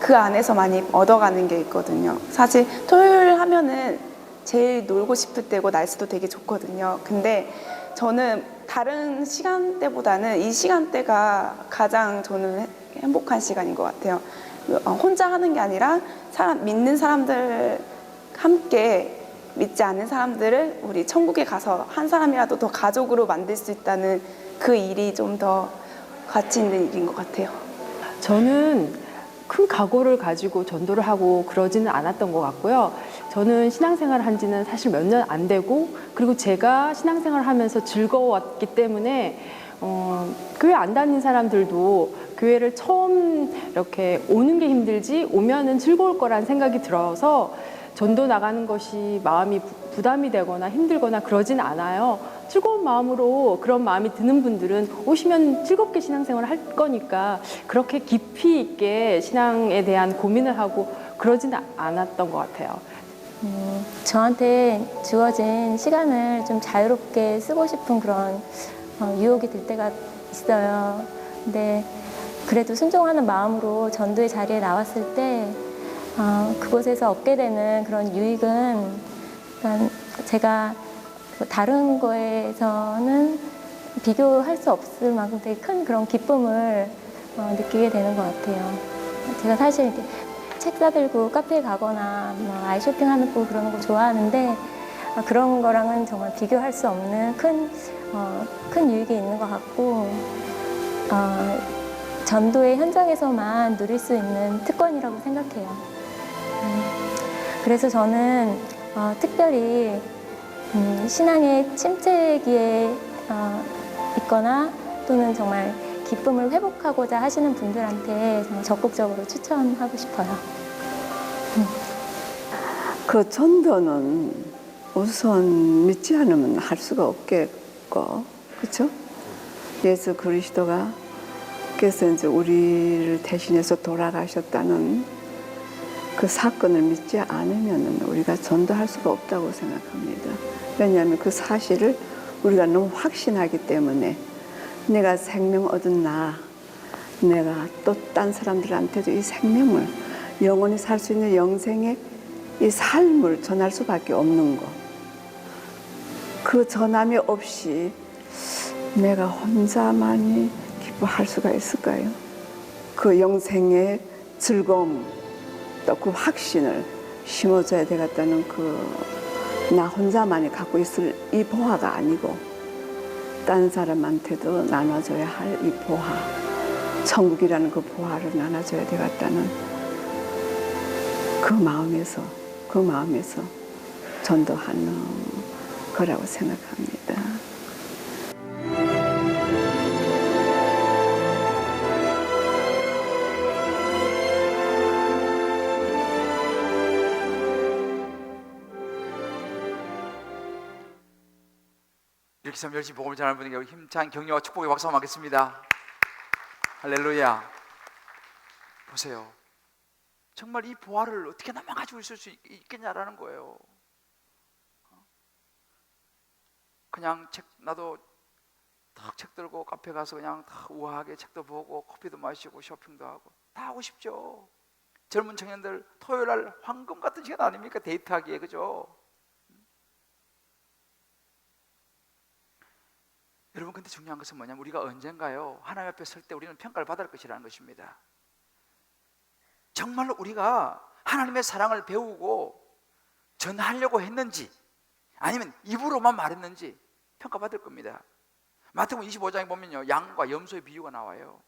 그 안에서 많이 얻어가는 게 있거든요. 사실 토요일 하면은 제일 놀고 싶을 때고 날씨도 되게 좋거든요. 근데 저는 다른 시간대보다는 이 시간대가 가장 저는 행복한 시간인 것 같아요. 혼자 하는 게 아니라 믿는 사람들 함께, 믿지 않는 사람들을 우리 천국에 가서 한 사람이라도 더 가족으로 만들 수 있다는 그 일이 좀 더 가치 있는 일인 것 같아요. 저는 큰 각오를 가지고 전도를 하고 그러지는 않았던 것 같고요. 저는 신앙생활을 한 지는 사실 몇 년 안 되고, 그리고 제가 신앙생활을 하면서 즐거웠기 때문에 교회 안 다닌 사람들도 교회를 처음 이렇게 오는 게 힘들지 오면은 즐거울 거란 생각이 들어서 전도 나가는 것이 마음이 부담이 되거나 힘들거나 그러진 않아요. 즐거운 마음으로, 그런 마음이 드는 분들은 오시면 즐겁게 신앙생활을 할 거니까 그렇게 깊이 있게 신앙에 대한 고민을 하고 그러진 않았던 것 같아요. 저한테 주어진 시간을 좀 자유롭게 쓰고 싶은 그런 유혹이 들 때가 있어요. 근데 그래도 순종하는 마음으로 전도의 자리에 나왔을 때 그곳에서 얻게 되는 그런 유익은, 그러니까 제가 다른 거에서는 비교할 수 없을 만큼 되게 큰 그런 기쁨을 느끼게 되는 것 같아요. 제가 사실 이렇게 책 사들고 카페에 가거나 아이 쇼핑하는 거 그러는 거 좋아하는데 그런 거랑은 정말 비교할 수 없는 큰 유익이 있는 것 같고, 전도의 현장에서만 누릴 수 있는 특권이라고 생각해요. 그래서 저는 특별히 신앙의 침체기에 있거나 또는 정말 기쁨을 회복하고자 하시는 분들한테 정말 적극적으로 추천하고 싶어요. 그 전도는 우선 믿지 않으면 할 수가 없겠고, 그렇죠? 예수 그리스도가 그래서 이제 우리를 대신해서 돌아가셨다는 그 사건을 믿지 않으면 우리가 전도할 수가 없다고 생각합니다. 왜냐하면 그 사실을 우리가 너무 확신하기 때문에, 내가 생명 얻은 내가 또 딴 사람들한테도 이 생명을, 영원히 살 수 있는 영생의 이 삶을 전할 수밖에 없는 거. 그 전함이 없이 내가 혼자만이 기뻐할 수가 있을까요? 그 영생의 즐거움, 또 그 확신을 심어줘야 되겠다는 나 혼자만이 갖고 있을 이 보화가 아니고 다른 사람한테도 나눠줘야 할 이 보화, 천국이라는 그 보화를 나눠줘야 되겠다는 그 마음에서 전도하는 거라고 생각합니다. 이렇게 참 열심히 복음을 전하는 분에게 힘찬 격려와 축복의 박수 한번 하겠습니다. 할렐루야. 보세요. 정말 이 보화를 어떻게 나만 가지고 있을 수 있겠냐라는 거예요. 그냥 나도 딱 책 들고 카페 가서 그냥 다 우아하게 책도 보고 커피도 마시고 쇼핑도 하고 다 하고 싶죠. 젊은 청년들 토요일 날 황금 같은 시간 아닙니까? 데이트하기에, 그죠? 여러분, 근데 중요한 것은 뭐냐면 우리가 언젠가요 하나님 앞에 설 때 우리는 평가를 받을 것이라는 것입니다. 정말로 우리가 하나님의 사랑을 배우고 전하려고 했는지 아니면 입으로만 말했는지 평가받을 겁니다. 마태복음 25장에 보면요, 양과 염소의 비유가 나와요.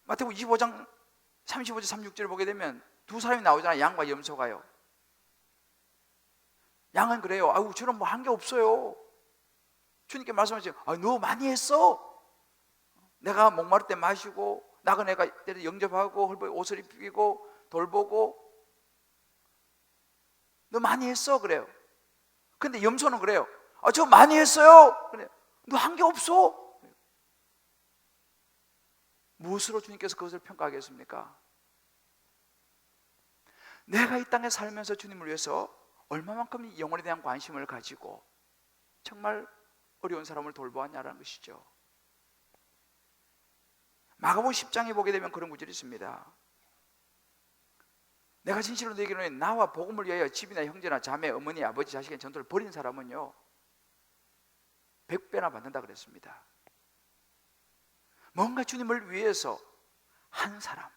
마태복음 25장 35절 36절을 보게 되면 두 사람이 나오잖아요. 양과 염소가요. 양은 그래요. 아유, 저는 뭐 한 게 없어요. 주님께 말씀하시죠. 너 많이 했어. 내가 목마를 때 마시고 나그네가 때려 영접하고 헐벗 옷을 입히고 돌보고 너 많이 했어. 그래요. 근데 염소는 그래요. 저 많이 했어요. 그래. 너 한 게 없어. 무엇으로 주님께서 그것을 평가하겠습니까? 내가 이 땅에 살면서 주님을 위해서 얼마만큼 영혼에 대한 관심을 가지고 정말 어려운 사람을 돌보았냐라는 것이죠. 마가복음 10장에 보게 되면 그런 구절이 있습니다. 내가 진실로 너에게 이르노니 나와 복음을 위하여 집이나 형제나 자매, 어머니, 아버지, 자식의 전토를 벌인 사람은요 100배나 받는다 그랬습니다. 뭔가 주님을 위해서 한 사람,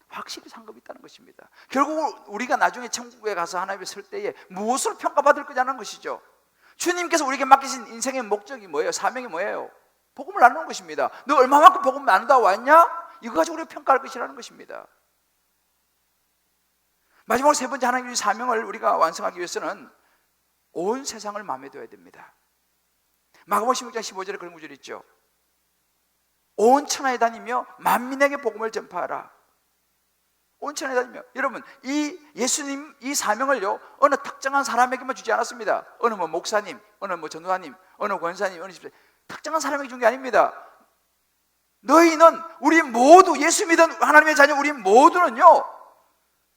확실히 상급이 있다는 것입니다. 결국 우리가 나중에 천국에 가서 하나님의 설 때에 무엇을 평가받을 거냐는 것이죠. 주님께서 우리에게 맡기신 인생의 목적이 뭐예요? 사명이 뭐예요? 복음을 나누는 것입니다. 너 얼마만큼 복음을 나누다 왔냐? 이거 가지고 우리가 평가할 것이라는 것입니다. 마지막으로 세 번째, 하나님의 사명을 우리가 완성하기 위해서는 온 세상을 마음에 둬야 됩니다. 마가복음 16장 15절에 그런 구절이 있죠. 온 천하에 다니며 만민에게 복음을 전파하라. 온 천하에 다니며, 여러분, 이 예수님 이 사명을요 어느 특정한 사람에게만 주지 않았습니다. 어느 뭐 목사님, 어느 뭐 전도사님, 어느 권사님, 어느 집사님, 특정한 사람에게 준 게 아닙니다. 너희는, 우리 모두, 예수 믿은 하나님의 자녀 우리 모두는요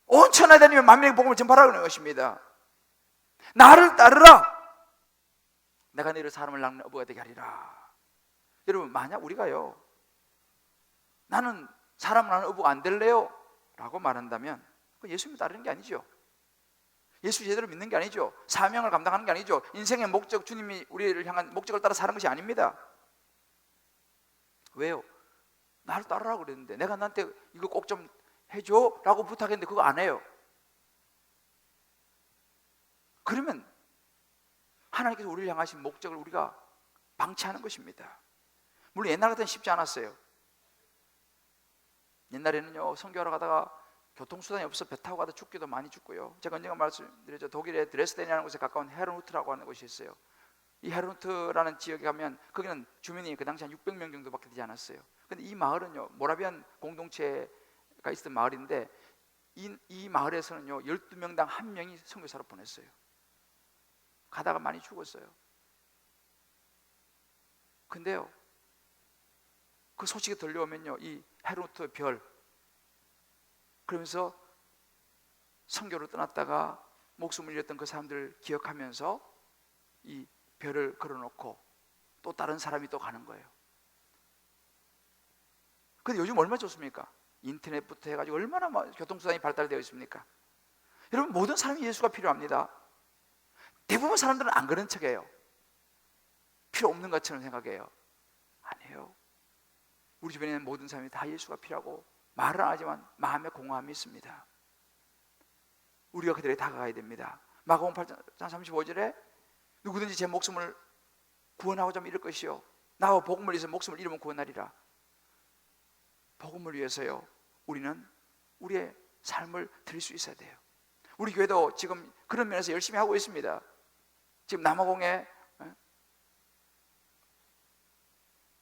온 천하에 다니며 만민에게 복음을 전파하라는 것입니다. 나를 따르라. 내가 너희를 사람을 낳는 어부가 되게 하리라. 여러분, 만약 우리가요 나는 사람을 낳는 어부가 안 될래요 라고 말한다면 그건 예수님을 따르는 게 아니죠. 예수 제대로 믿는 게 아니죠. 사명을 감당하는 게 아니죠. 인생의 목적, 주님이 우리를 향한 목적을 따라 사는 것이 아닙니다. 왜요? 나를 따르라고 그랬는데, 내가 나한테 이거 꼭 좀 해줘 라고 부탁했는데 그거 안 해요. 그러면 하나님께서 우리를 향하신 목적을 우리가 방치하는 것입니다. 물론 옛날 같으면 쉽지 않았어요. 옛날에는요 선교하러 가다가 교통수단이 없어 배 타고 가다 죽기도 많이 죽고요. 제가 언젠가 말씀드렸죠. 독일의 드레스덴이라는 곳에 가까운 헤르누트라고 하는 곳이 있어요. 이 헤르누트라는 지역에 가면 거기는 주민이 그 당시 한 600명 정도밖에 되지 않았어요. 근데 이 마을은요 모라비안 공동체가 있던 마을인데 이 마을에서는요 12명당 1명이 선교사로 보냈어요. 가다가 많이 죽었어요. 근데요 그 소식이 들려오면요 이 헤르누트 별, 그러면서 선교로 떠났다가 목숨을 잃었던 그 사람들을 기억하면서 이 별을 걸어놓고 또 다른 사람이 또 가는 거예요. 근데 요즘 얼마나 좋습니까? 인터넷부터 해가지고 얼마나 교통수단이 발달되어 있습니까? 여러분, 모든 사람이 예수가 필요합니다. 대부분 사람들은 안 그런 척해요. 필요 없는 것처럼 생각해요. 아니에요. 우리 주변에 있는 모든 사람이 다 예수가 필요하고 말은 안 하지만 마음에 공허함이 있습니다. 우리가 그들에게 다가가야 됩니다. 마가복음 8장 35절에 누구든지 제 목숨을 구원하고자 하면 이럴 것이요 나와 복음을 위해서 목숨을 잃으면 구원하리라. 복음을 위해서요 우리는 우리의 삶을 드릴 수 있어야 돼요. 우리 교회도 지금 그런 면에서 열심히 하고 있습니다. 지금 남아공에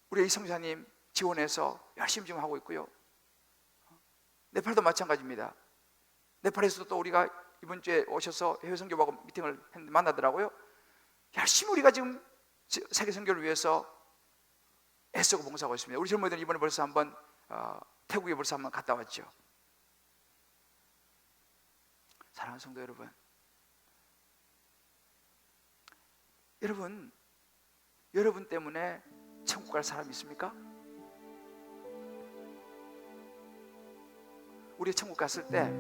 우리 이성사님 지원해서 열심히 지금 하고 있고요. 네팔도 마찬가지입니다. 네팔에서도 또 우리가 이번 주에 오셔서 해외 선교하고 미팅을 했는데 만나더라고요. 열심히 우리가 지금 세계 선교를 위해서 애쓰고 봉사하고 있습니다. 우리 젊은이들은 이번에 벌써 한번 태국에 벌써 한번 갔다 왔죠. 사랑하는 성도 여러분, 여러분 때문에 천국 갈 사람이 있습니까? 우리 천국 갔을 때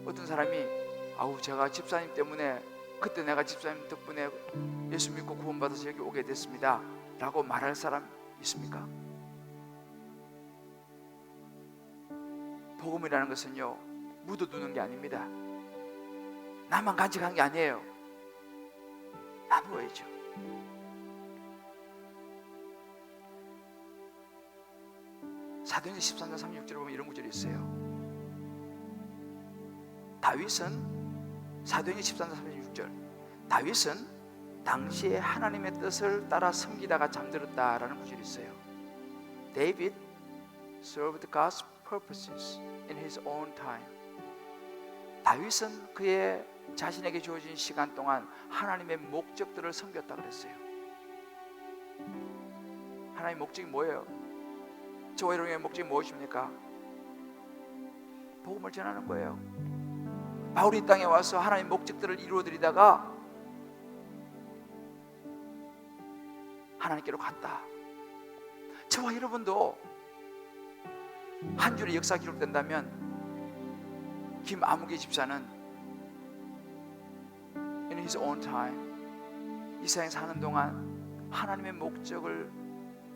어떤 사람이 아우 제가 집사님 때문에 그때 내가 집사님 덕분에 예수 믿고 구원받아서 여기 오게 됐습니다 라고 말할 사람 있습니까? 복음이라는 것은요 묻어두는 게 아닙니다. 나만 간직하는 게 아니에요. 나누어야죠. 사도행전 13장 36절에 보면 이런 구절이 있어요. 다윗은 사도행전 13장 36절 다윗은 당시에 하나님의 뜻을 따라 섬기다가 잠들었다라는 구절이 있어요. David served God's purposes in his own time. 다윗은 그의 자신에게 주어진 시간 동안 하나님의 목적들을 섬겼다 그랬어요. 하나님의 목적이 뭐예요? 저와 여러분의 목적이 무엇입니까? 복음을 전하는 거예요. 바울이 이 땅에 와서 하나님의 목적들을 이루어드리다가 하나님께로 갔다. 저와 여러분도 한 줄의 역사 기록된다면 김아무개 집사는 in his own time 이 세상에 사는 동안 하나님의 목적을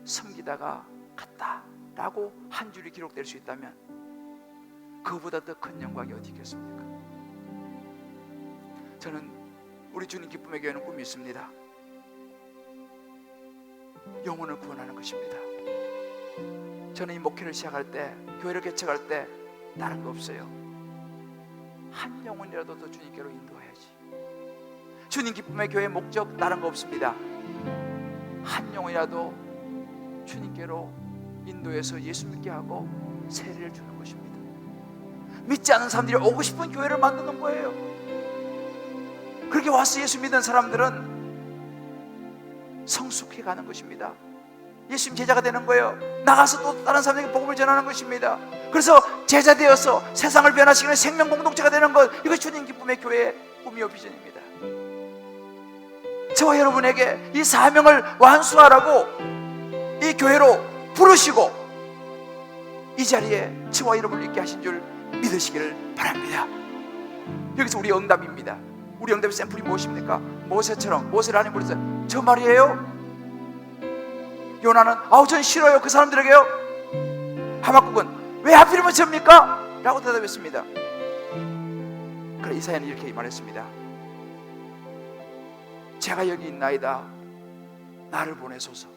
섬기다가 갔다 라고 한 줄이 기록될 수 있다면 그보다 더 큰 영광이 어디 있겠습니까? 저는 우리 주님 기쁨의 교회는 꿈이 있습니다. 영혼을 구원하는 것입니다. 저는 이 목회를 시작할 때, 교회를 개척할 때 다른 거 없어요. 한 영혼이라도 더 주님께로 인도해야지. 주님 기쁨의 교회의 목적 다른 거 없습니다. 한 영혼이라도 주님께로 인도해서 예수 믿게 하고 세례를 주는 것입니다. 믿지 않는 사람들이 오고 싶은 교회를 만드는 거예요. 그렇게 와서 예수 믿는 사람들은 성숙해 가는 것입니다. 예수님 제자가 되는 거예요. 나가서 또 다른 사람에게 복음을 전하는 것입니다. 그래서 제자 되어서 세상을 변화시키는 생명 공동체가 되는 것, 이것이 주님 기쁨의 교회의 꿈이요 비전입니다. 저와 여러분에게 이 사명을 완수하라고 이 교회로 부르시고 이 자리에 저와 여러분을 있게 하신 줄 믿으시기를 바랍니다. 여기서 우리 응답입니다. 우리 응답의 샘플이 무엇입니까? 모세처럼, 모세를 하나님 부르셨어요. 저 말이에요? 요나는 아우 전 싫어요 그 사람들에게요. 하박국은 왜 하필이면 접니까? 라고 대답했습니다. 그래 이사야는 이렇게 말했습니다. 제가 여기 있나이다 나를 보내소서.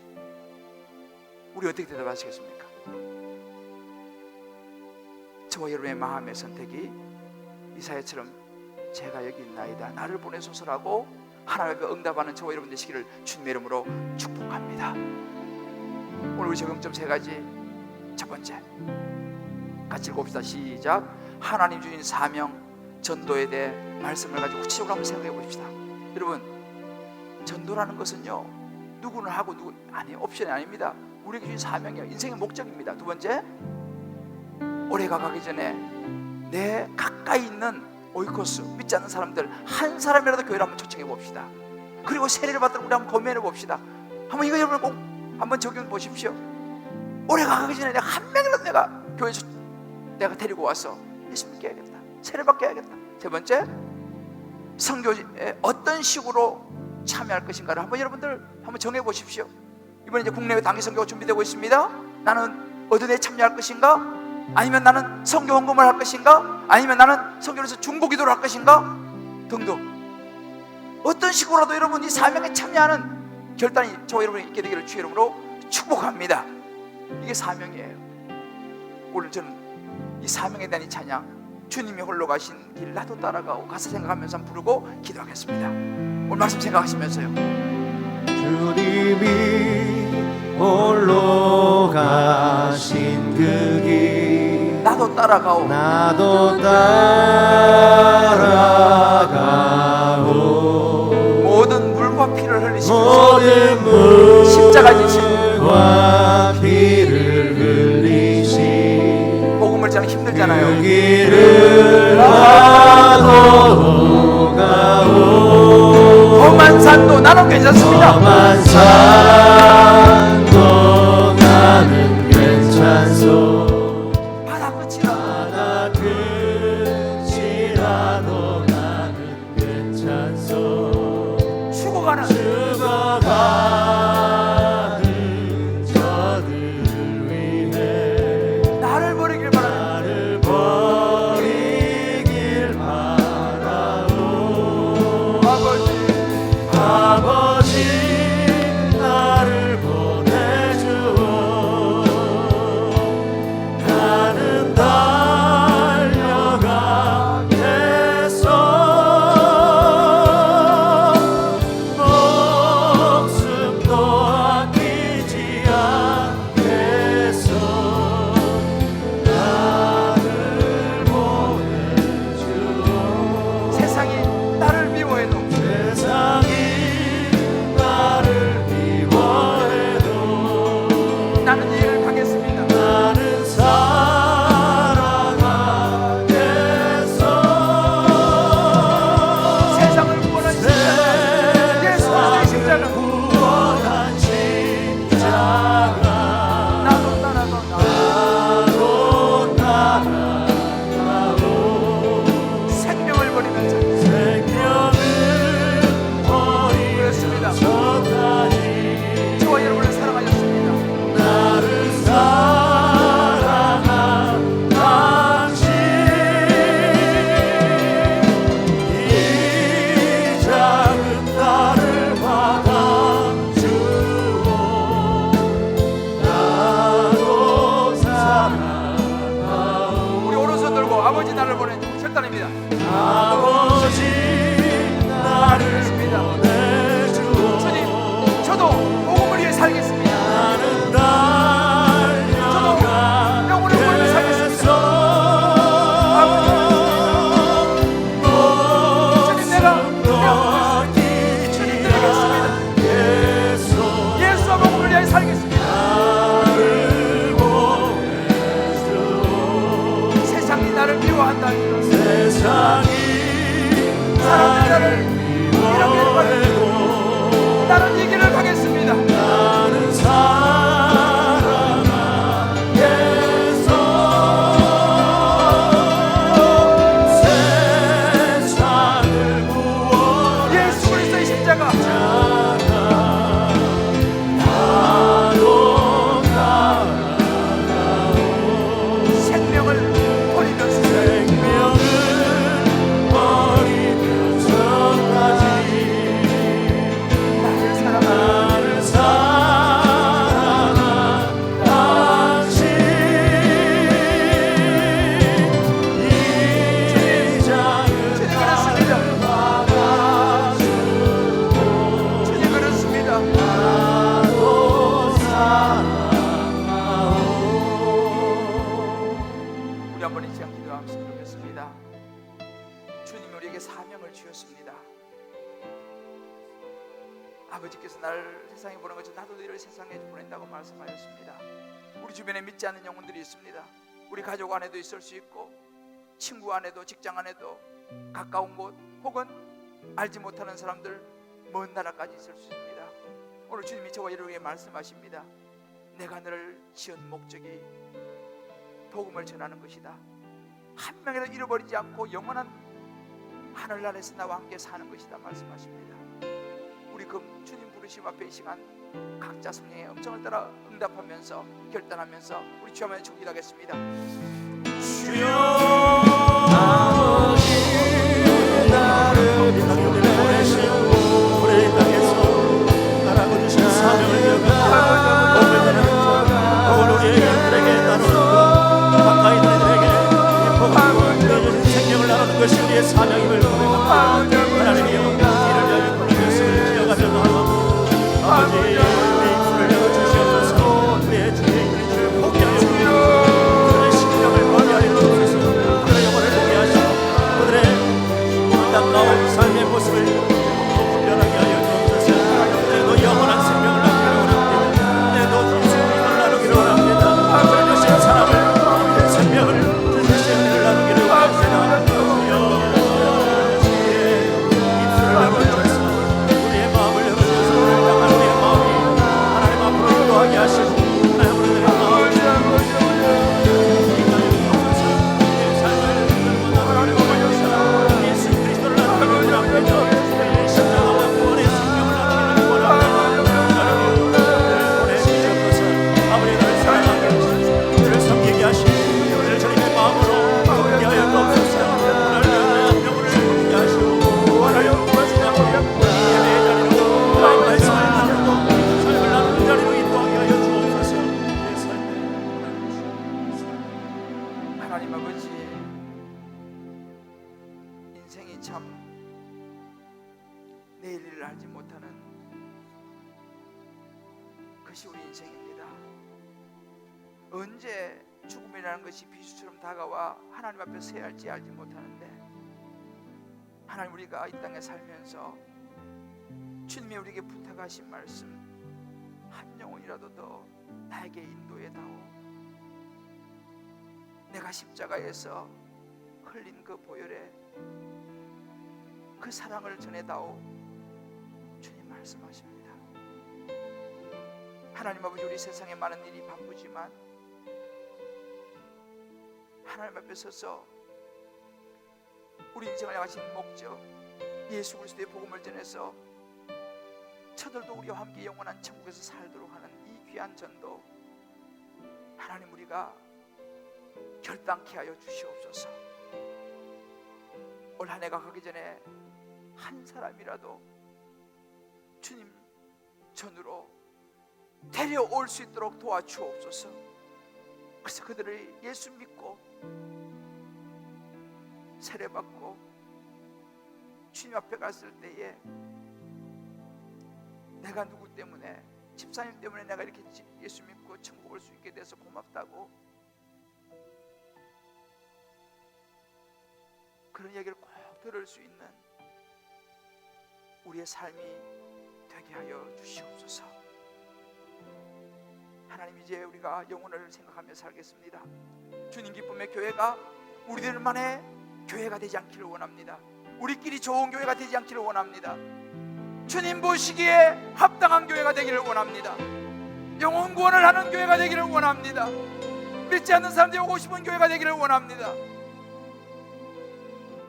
우리 어떻게 대답하시겠습니까? 저와 여러분의 마음의 선택이 이사야처럼 제가 여기 있나이다 나를 보내소서라고 하나님께 응답하는 저와 여러분 되시기를 주님의 이름으로 축복합니다. 오늘 우리 적용점 세 가지. 첫 번째, 같이 읽어봅시다. 시작. 하나님 주신 사명, 전도에 대해 말씀을 가지고 구체적으로 한번 생각해 봅시다. 여러분, 전도라는 것은요 누구는 하고 누구 아니 옵션이 아닙니다. 우리에게 주신 사명이에요. 인생의 목적입니다. 두 번째, 올해가 가기 전에 내 가까이 있는 오이코스 믿지 않는 사람들 한 사람이라도 교회를 한번 초청해 봅시다. 그리고 세례를 받도록 우리 한번 고민해 봅시다. 한번 이거 여러분 꼭 한번 적용해 보십시오. 올해가 가기 전에 내가 한 명이라도 내가 교회에서 내가 데리고 와서 예수 믿게 해야겠다. 세례 받게 해야겠다. 세 번째, 선교에 어떤 식으로 참여할 것인가를 한번 여러분들 한번 정해 보십시오. 이번에 이제 국내외 단기 선교가 준비되고 있습니다. 나는 어떤 데 참여할 것인가? 아니면 나는 선교 헌금을 할 것인가? 아니면 나는 선교에서 중보 기도를 할 것인가? 등등 어떤 식으로라도 여러분 이 사명에 참여하는 결단이 저와 여러분이 있게 되기를 주의 이름으로 축복합니다. 이게 사명이에요. 오늘 저는 이 사명에 대한 이 찬양, 주님이 홀로 가신 길 나도 따라가고 가사 생각하면서 한번 부르고 기도하겠습니다. 오늘 말씀 생각하시면서요. 주님이 홀로 가신 그 길 나도 따라가오. 나도 따라가오. 모든 물과 피를 흘리시고 모든 물과 십자가 지신 피를 흘리신 복음을 전하기 힘들잖아요. 그 길을 나도 가오. 험한 산도 나는 괜찮습니다. 험한 산도 나는 괜찮소. 바다 끝이라도 나는 괜찮소. 죽어가는 저들을 위해 나를 버리길 바라는 나를 버리길 바라오. 아버지 아버지 주셨습니다. 아버지께서 나를 세상에 보낸 것처럼 나도 너희를 세상에 보낸다고 말씀하셨습니다. 우리 주변에 믿지 않는 영혼들이 있습니다. 우리 가족 안에도 있을 수 있고, 친구 안에도, 직장 안에도, 가까운 곳 혹은 알지 못하는 사람들, 먼 나라까지 있을 수 있습니다. 오늘 주님이 저와 여러분에게 말씀하십니다. 내가 너를 지은 목적이 복음을 전하는 것이다. 한 명이라도 잃어버리지 않고 영원한 하늘나라에서 나와 함께 사는 것이다 말씀하십니다. 우리 주님 부르심 앞에 이 시간 각자 성령의 음성을 따라 응답하면서 결단하면서 우리 주 앞에 기도하겠습니다. 주여 아버지 나를 이 땅에 보내시고 우리 땅에서 나라고 주신 사명을 기억하고 복을 전하는 복을 우리 영들에게 나누고 가까이 있는 이들에게 이 복을 내주신 생명을 나누는 것이 우리의 사명임을 고백합니다. 하나님의 영광 이를 위하여 부르셨음을 기억하며 아버지 우리 입술을 열어주시옵소서. 우리의 주의 이름을 복되하여 그들의 심령을 발휘하여 주옵소서. 그들의 영혼을 보게 하시고 그들의 안타까운 삶의 모습을 분별하게 하여 주옵소서. 내도 영원한 생명을 나누기를 원합니다. 내도 주님을 나누기를 원합니다. 그를 주신 사람을 생명을 주신 은혜를 나누기를 원합니다. 입술을 열어주셔서 우리의 마음을 열어주셔서 그를 향한 우리의 마음이 하나님 앞으로 인도하게 하시고 하나님 우리들의 마음을 예수 그리스도를 나누기를 원합니다. 십자가와 구원의 생명을 나누기를 원합니다. 하나님 우리를 보내주셔서 아버지 나를 사랑하게 하시고 우리를 섬기게 하시고 우리를 주님의 마음으로 돕게 하여 주옵소서. 오늘 내 영혼을 돕게 하시고 하나님 예배의 자리로 하나님 말씀을 나누고 삶을 나누는 자리로 인도하게 하여 주옵소서. 내 삶에 하나님 아버지, 인생이 참 내일을 알지 못하는 것이 우리 인생입니다. 언제 죽음이라는 것이 비수처럼 다가와 하나님 앞에 서야 할지 알지 못하는데, 하나님 우리가 이 땅에 살면서 주님이 우리에게 부탁하신 말씀, 한 영혼이라도 더 나에게 인도해다오. 내가 십자가에서 흘린 그 보혈에 그 사랑을 전해다오. 주님 말씀하십니다. 하나님 아버지, 우리 세상에 많은 일이 바쁘지만 하나님 앞에 서서 우리 인생을 향하신 목적, 예수 그리스도의 복음을 전해서 저들도 우리와 함께 영원한 천국에서 살도록 하는 이 귀한 전도, 하나님 우리가 결단케 하여 주시옵소서. 올 한 해가 가기 전에 한 사람이라도 주님 전으로 데려올 수 있도록 도와주옵소서. 그래서 그들을 예수 믿고 세례받고 주님 앞에 갔을 때에 내가 누구 때문에, 집사님 때문에 내가 이렇게 예수 믿고 천국 올 수 있게 돼서 고맙다고 그런 얘기를 꼭 들을 수 있는 우리의 삶이 되게 하여 주시옵소서. 하나님, 이제 우리가 영혼을 생각하며 살겠습니다. 주님 기쁨의 교회가 우리들만의 교회가 되지 않기를 원합니다. 우리끼리 좋은 교회가 되지 않기를 원합니다. 주님 보시기에 합당한 교회가 되기를 원합니다. 영혼 구원을 하는 교회가 되기를 원합니다. 믿지 않는 사람들이 오고 싶은 교회가 되기를 원합니다.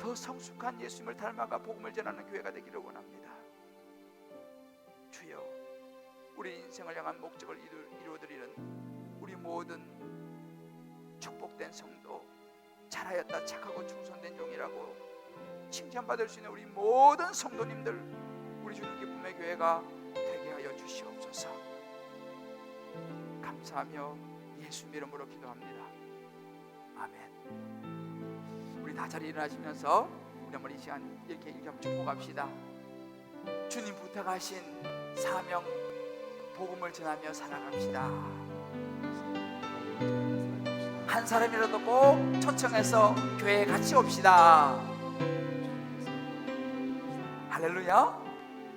더 성숙한 예수님을 닮아가 복음을 전하는 교회가 되기를 원합니다. 주여, 우리 인생을 향한 목적을 이루어드리는 우리 모든 축복된 성도, 잘하였다 착하고 충성된 종이라고 칭찬받을 수 있는 우리 모든 성도님들, 우리 주님 기쁨의 교회가 되게 하여 주시옵소서. 감사하며 예수 이름으로 기도합니다. 아멘. 우리 다 자리에 일어나시면서 우리 한번 이 시간 이렇게 한번 축복합시다. 주님 부탁하신 사명, 복음을 전하며 살아갑시다. 한 사람이라도 꼭 초청해서 교회에 같이 옵시다. 할렐루야.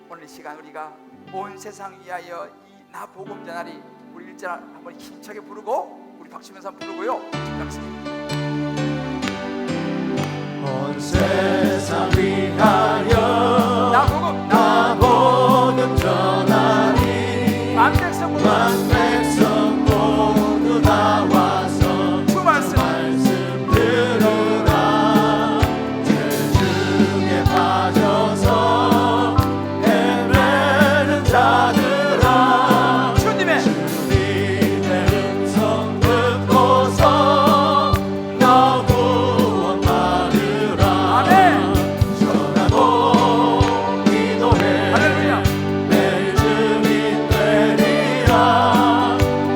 오늘 이 시간 우리가 온 세상 위하여 이 나 복음 전하리, 우리 일절 한번 힘차게 부르고 우리 박수면서 한번 부르고요. 온 세상 위하여 나 복음 나 복음 전하리 만 백성 모두 만 백성 모두 나와서 주 말씀 들으라. 죄 중에 빠져서 헤매는 자들아, 주님의 주님의 음성 듣고서 너 구원 받으라. 아멘. 전하고 기도해 할렐루야. 매일 주님 되리라.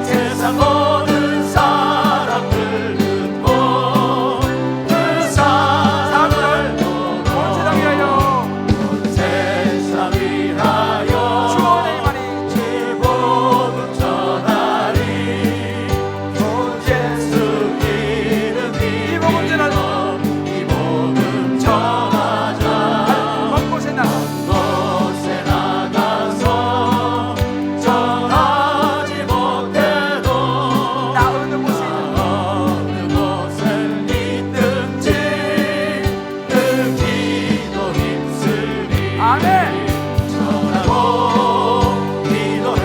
세상 모든 사람들 듣고 그 사랑을 온 세상 위하여 온 세상 위하여 주원의 말이 주 복음 전하리. 온 예수 이름 이 복음 전하자. 이 복음 전하자. 먼 곳에 나가 곳에 나가서 전하지 못해도 나 어느 곳에 어느 곳을 있든지 늘 기도 힘쓰리. 아멘. 전하고 기도해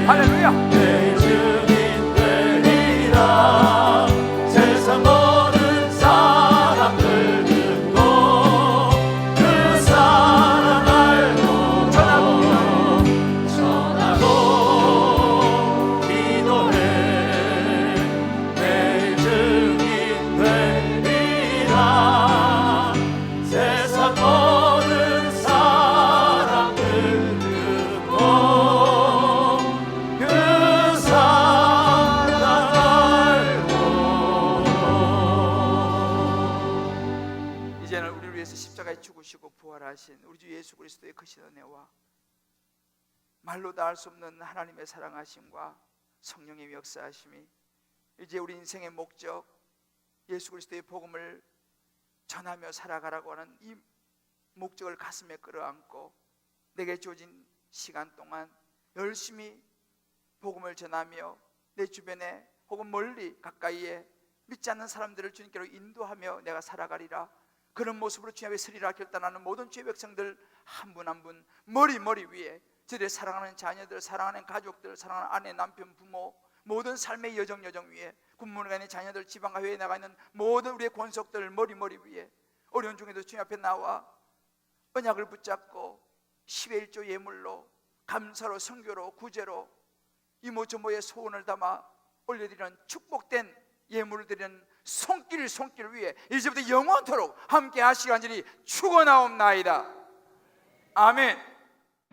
할렐루야. 내 주님 되리라. 세상 모든 사람들 듣고 그 사랑 알고 전하고 기도해 내 주님 되리라. 세상 모든 사람들 듣고 그 사랑 알고. 이제는 우리를 위해서 십자가에 죽으시고 부활하신 우리 주 예수 그리스도의 크신 은혜와 말로 다 할 수 없는 하나님의 사랑하심과 성령의 역사하심이 이제 우리 인생의 목적 예수 그리스도의 복음을 전하며 살아가라고 하는 이 목적을 가슴에 끌어안고 내게 주어진 시간 동안 열심히 복음을 전하며 내 주변에 혹은 멀리 가까이에 믿지 않는 사람들을 주님께로 인도하며 내가 살아가리라. 그런 모습으로 주님 앞에 서리라 결단하는 모든 주의 백성들 한 분 한 분 머리 위에 저들의 사랑하는 자녀들, 사랑하는 가족들, 사랑하는 아내, 남편, 부모, 모든 삶의 여정 위에 군문에 있는 자녀들, 지방과 회에 나가 있는 모든 우리의 권속들 머리 위에 어려운 중에도 주님 앞에 나와 언약을 붙잡고 10의 1조 예물로 감사로 선교로 구제로 이모저모의 소원을 담아 올려드리는 축복된 예물을 드리는 손길 위에 이제부터 영원토록 함께 하시기 간절히 축원하옵나이다. 아멘.